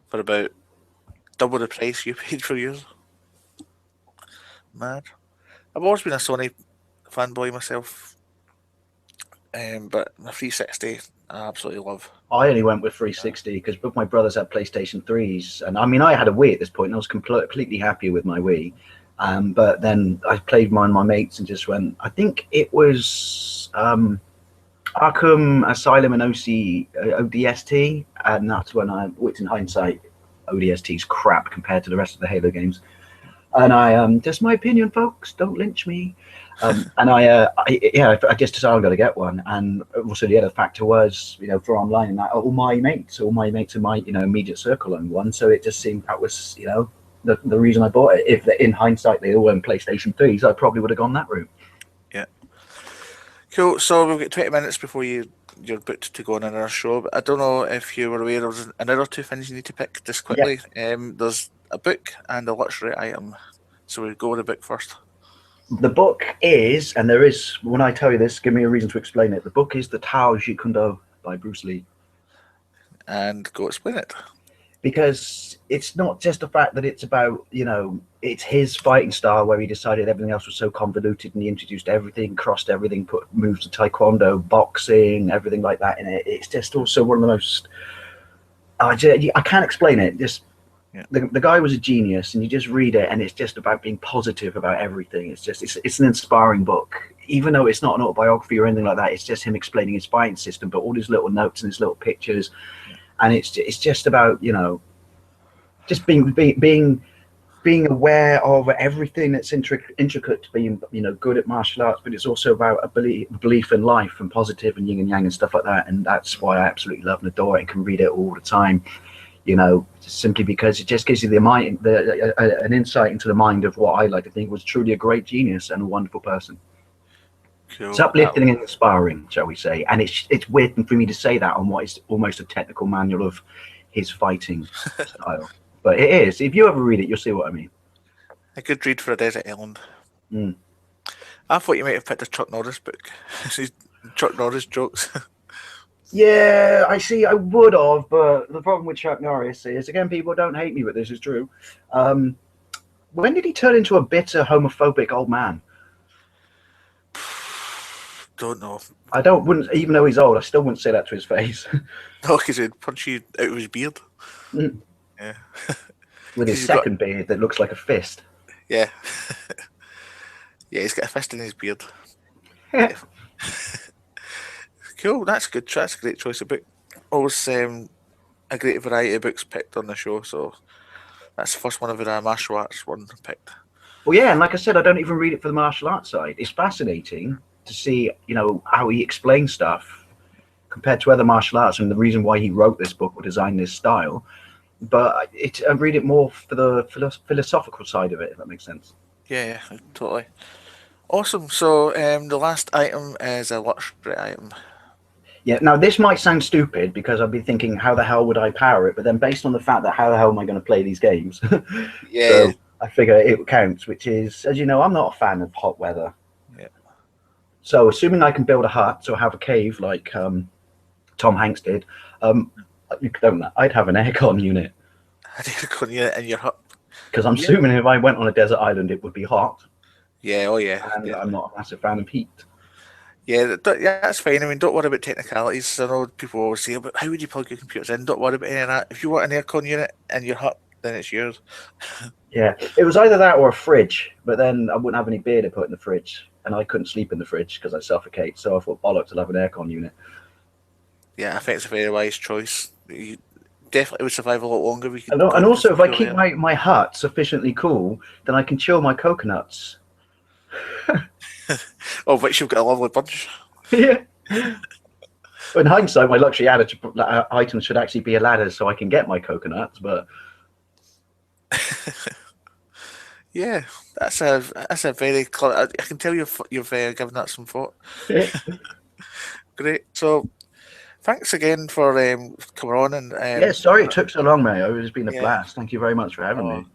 Speaker 5: for about double the price you paid for yours. Mad. I've always been a Sony fanboy myself, but my 360 I absolutely love.
Speaker 6: I only went with 360 because both my brothers had PlayStation 3s, and I mean I had a Wii at this point and I was completely happy with my Wii, but then I played mine with my mates and just went, I think it was Arkham Asylum and ODST, and that's when which in hindsight ODST's crap compared to the rest of the Halo games. And I just my opinion, folks, don't lynch me. And I just decided I'm going to get one. And also the other factor was, you know, for online and that, all my mates in my, you know, immediate circle owned one. So it just seemed that was, you know, the reason I bought it. If in hindsight they all owned PlayStation 3s, I probably would have gone that route. Yeah.
Speaker 5: Cool. So we've got 20 minutes before you're booked to go on another show. But I don't know if you were aware there's another two things you need to pick just quickly. Yeah. There's a book and a luxury item. So we'll go with the book first.
Speaker 6: The book is, and there is, when I tell you this, give me a reason to explain it. The book is The Tao Jeet Kune Do by Bruce Lee.
Speaker 5: And go explain it.
Speaker 6: Because it's not just the fact that it's about, you know, it's his fighting style where he decided everything else was so convoluted and he introduced everything, crossed everything, put moves to taekwondo, boxing, everything like that in it. It's just also one of the most, I can't explain it. Just the guy was a genius, and you just read it and it's just about being positive about everything. It's an inspiring book, even though it's not an autobiography or anything like that. It's just him explaining his fighting system, but all his little notes and his little pictures, and it's just about, you know, just being aware of everything that's intricate to being, you know, good at martial arts, but it's also about a belief in life and positive and yin and yang and stuff like that. And that's why I absolutely love and adore it and can read it all the time. You know, simply because it just gives you an insight into the mind of what I like to think was truly a great genius and a wonderful person. Cool. It's uplifting and inspiring, shall we say. And it's weird for me to say that on what is almost a technical manual of his fighting style. But it is. If you ever read it, you'll see what I mean.
Speaker 5: A good read for a desert island.
Speaker 6: Mm.
Speaker 5: I thought you might have picked a Chuck Norris book. Chuck Norris jokes.
Speaker 6: Yeah, I see. I would have, but the problem with Chuck Norris is, again, people don't hate me, but this is true. When did he turn into a bitter, homophobic old man?
Speaker 5: Don't know.
Speaker 6: Wouldn't, even though he's old, I still wouldn't say that to his face.
Speaker 5: No, because he'd punch you out of his beard.
Speaker 6: Mm.
Speaker 5: Yeah.
Speaker 6: With his second beard that looks like a fist.
Speaker 5: Yeah. Yeah, he's got a fist in his beard. Cool, that's good. That's a great choice of book. Always a great variety of books picked on the show, so that's the first one of our martial arts one picked.
Speaker 6: Well, yeah, and like I said, I don't even read it for the martial arts side. It's fascinating to see, how he explains stuff compared to other martial arts and the reason why he wrote this book or designed this style. But I read it more for the philosophical side of it, if that makes sense.
Speaker 5: Yeah, totally. Awesome. So the last item is a luxury item.
Speaker 6: Yeah, now this might sound stupid because I'd be thinking, how the hell would I power it? But then based on the fact that how the hell am I going to play these games?
Speaker 5: Yeah.
Speaker 6: So I figure it counts, which is, as you know, I'm not a fan of hot weather.
Speaker 5: Yeah.
Speaker 6: So assuming I can build a hut or have a cave like Tom Hanks did, I'd have an aircon unit.
Speaker 5: An aircon unit in your hut.
Speaker 6: Because I'm assuming if I went on a desert island, it would be hot.
Speaker 5: Yeah, oh yeah.
Speaker 6: And
Speaker 5: yeah.
Speaker 6: I'm not a massive fan of heat.
Speaker 5: Yeah, that's fine. I mean, don't worry about technicalities. I know people always say, but how would you plug your computers in? Don't worry about any of that. If you want an aircon unit in your hut, then it's yours.
Speaker 6: Yeah, it was either that or a fridge, but then I wouldn't have any beer to put in the fridge, and I couldn't sleep in the fridge because I suffocate. So I thought, bollocks, I'll have an aircon unit.
Speaker 5: Yeah, I think it's a very wise choice. You definitely would survive a lot longer.
Speaker 6: And also, if I keep my hut sufficiently cool, then I can chill my coconuts.
Speaker 5: Oh, but you've got a lovely bunch.
Speaker 6: Yeah. In hindsight, my luxury item should actually be a ladder so I can get my coconuts, but
Speaker 5: yeah, that's a very I can tell you've given that some thought. Great. So, thanks again for coming on and
Speaker 6: yeah. Sorry it took so long, mate. It's been a blast. Thank you very much for having me.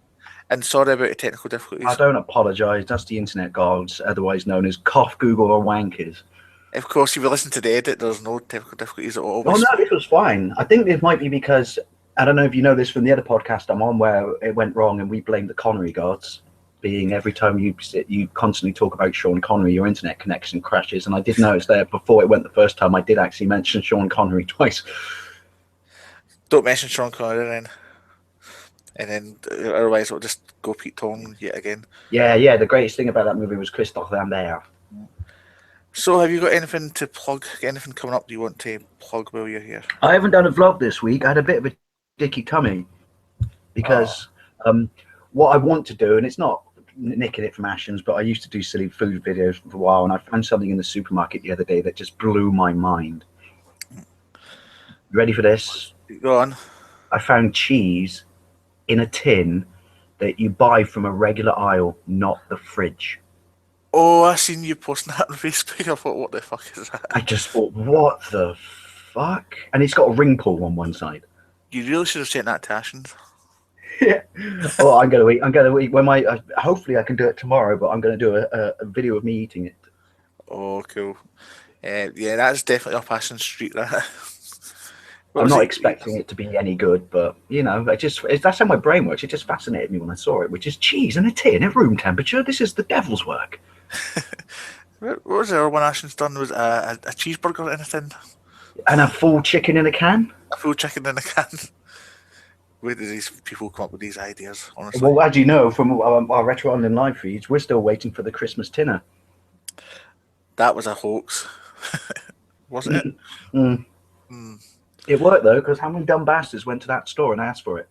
Speaker 5: And sorry about the technical difficulties.
Speaker 6: I don't apologise. That's the internet gods, otherwise known as cough, Google, or wankers.
Speaker 5: Of course, if you listen to the edit, there's no technical difficulties at all.
Speaker 6: Oh no, this was fine. I think it might be because I don't know if you know this from the other podcast I'm on, where it went wrong and we blamed the Connery gods. Being every time you constantly talk about Sean Connery, your internet connection crashes. And I did notice that before it went the first time, I did actually mention Sean Connery twice.
Speaker 5: Don't mention Sean Connery then. And then otherwise it'll just go Pete Tong yet again.
Speaker 6: Yeah. The greatest thing about that movie was Christophe Lambert.
Speaker 5: So have you got anything to plug? Anything coming up you want to plug while you're here?
Speaker 6: I haven't done a vlog this week. I had a bit of a dicky tummy because what I want to do, and it's not nicking it from Ashens, but I used to do silly food videos for a while, and I found something in the supermarket the other day that just blew my mind. You ready for this?
Speaker 5: Go on.
Speaker 6: I found cheese in a tin that you buy from a regular aisle, not the fridge.
Speaker 5: Oh, I seen you posting that on Facebook. I thought, what the fuck is that?
Speaker 6: I just thought, what the fuck? And it's got a ring pull on one side.
Speaker 5: You really should have sent that to Ashens.
Speaker 6: Yeah. Oh, I'm gonna eat. When hopefully I can do it tomorrow, but I'm gonna do a video of me eating it.
Speaker 5: Oh, cool. Yeah, that's definitely up Ashens Street. That.
Speaker 6: I'm not expecting it to be any good, but that's how my brain works. It just fascinated me when I saw it, which is cheese in a tin at room temperature. This is the devil's work.
Speaker 5: What was the other one Ashens done? Was a cheeseburger in a tin?
Speaker 6: And a full chicken in a can?
Speaker 5: A full chicken in a can. Where do these people come up with these ideas, honestly?
Speaker 6: Well, as you know from our Retro Online live feeds, we're still waiting for the Christmas dinner.
Speaker 5: That was a hoax. Wasn't it?
Speaker 6: Mm. Mm. It worked, though, because how many dumb bastards went to that store and asked for it?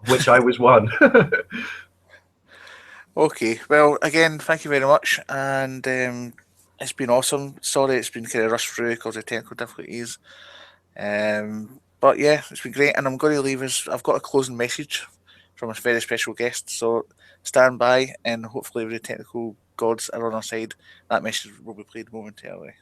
Speaker 6: Which I was one.
Speaker 5: Okay, well, again, thank you very much. And it's been awesome. Sorry it's been kind of rushed through because of technical difficulties. But yeah, it's been great. And I'm going to leave us, I've got a closing message from a very special guest. So stand by and hopefully with the technical gods are on our side, that message will be played momentarily.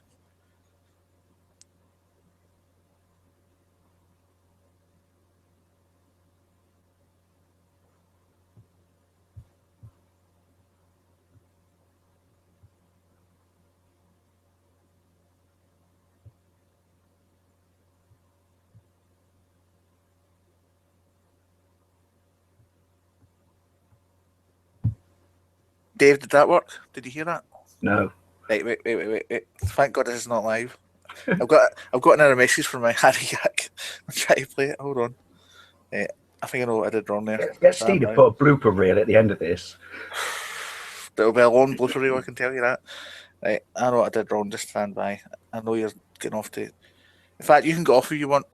Speaker 5: Dave, did that work? Did you hear that?
Speaker 6: No.
Speaker 5: Wait. Thank God this is not live. I've got another message from my Harry Yak. I'm trying to play it. Hold on. I think I know what I did wrong there.
Speaker 6: Get Steve to put a blooper reel at the end of this.
Speaker 5: There'll be a long blooper reel, I can tell you that. Right, I know what I did wrong. Just stand by. I know you're getting off to. In fact, you can get off if you want.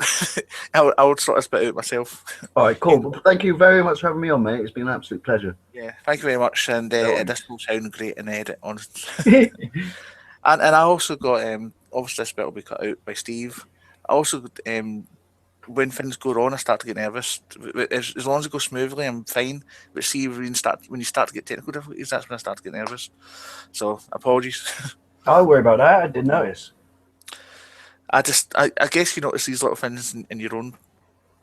Speaker 5: I would sort of spit out myself.
Speaker 6: All right, cool. Well, thank you very much for having me on, mate. It's been an absolute pleasure.
Speaker 5: Yeah, thank you very much. And this will sound great in the edit, honestly. and I also got obviously this bit will be cut out by Steve. I also when things go wrong, I start to get nervous. As long as it goes smoothly, I'm fine. But see, when you start to get technical difficulties, that's when I start to get nervous. So apologies.
Speaker 6: Don't worry about that. I didn't notice.
Speaker 5: I guess you notice these little things in your own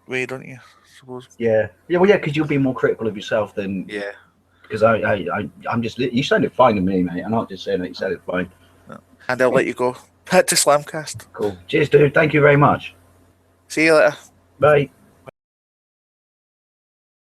Speaker 5: way, don't you? I suppose.
Speaker 6: Yeah. Well, yeah, because you'll be more critical of yourself than.
Speaker 5: Yeah.
Speaker 6: Because I'm just. You sounded fine to me, mate. I'm not just saying that you sounded fine.
Speaker 5: No. And I'll let you go. Back to Slamcast.
Speaker 6: Cool. Cheers, dude. Thank you very much.
Speaker 5: See you later.
Speaker 6: Bye.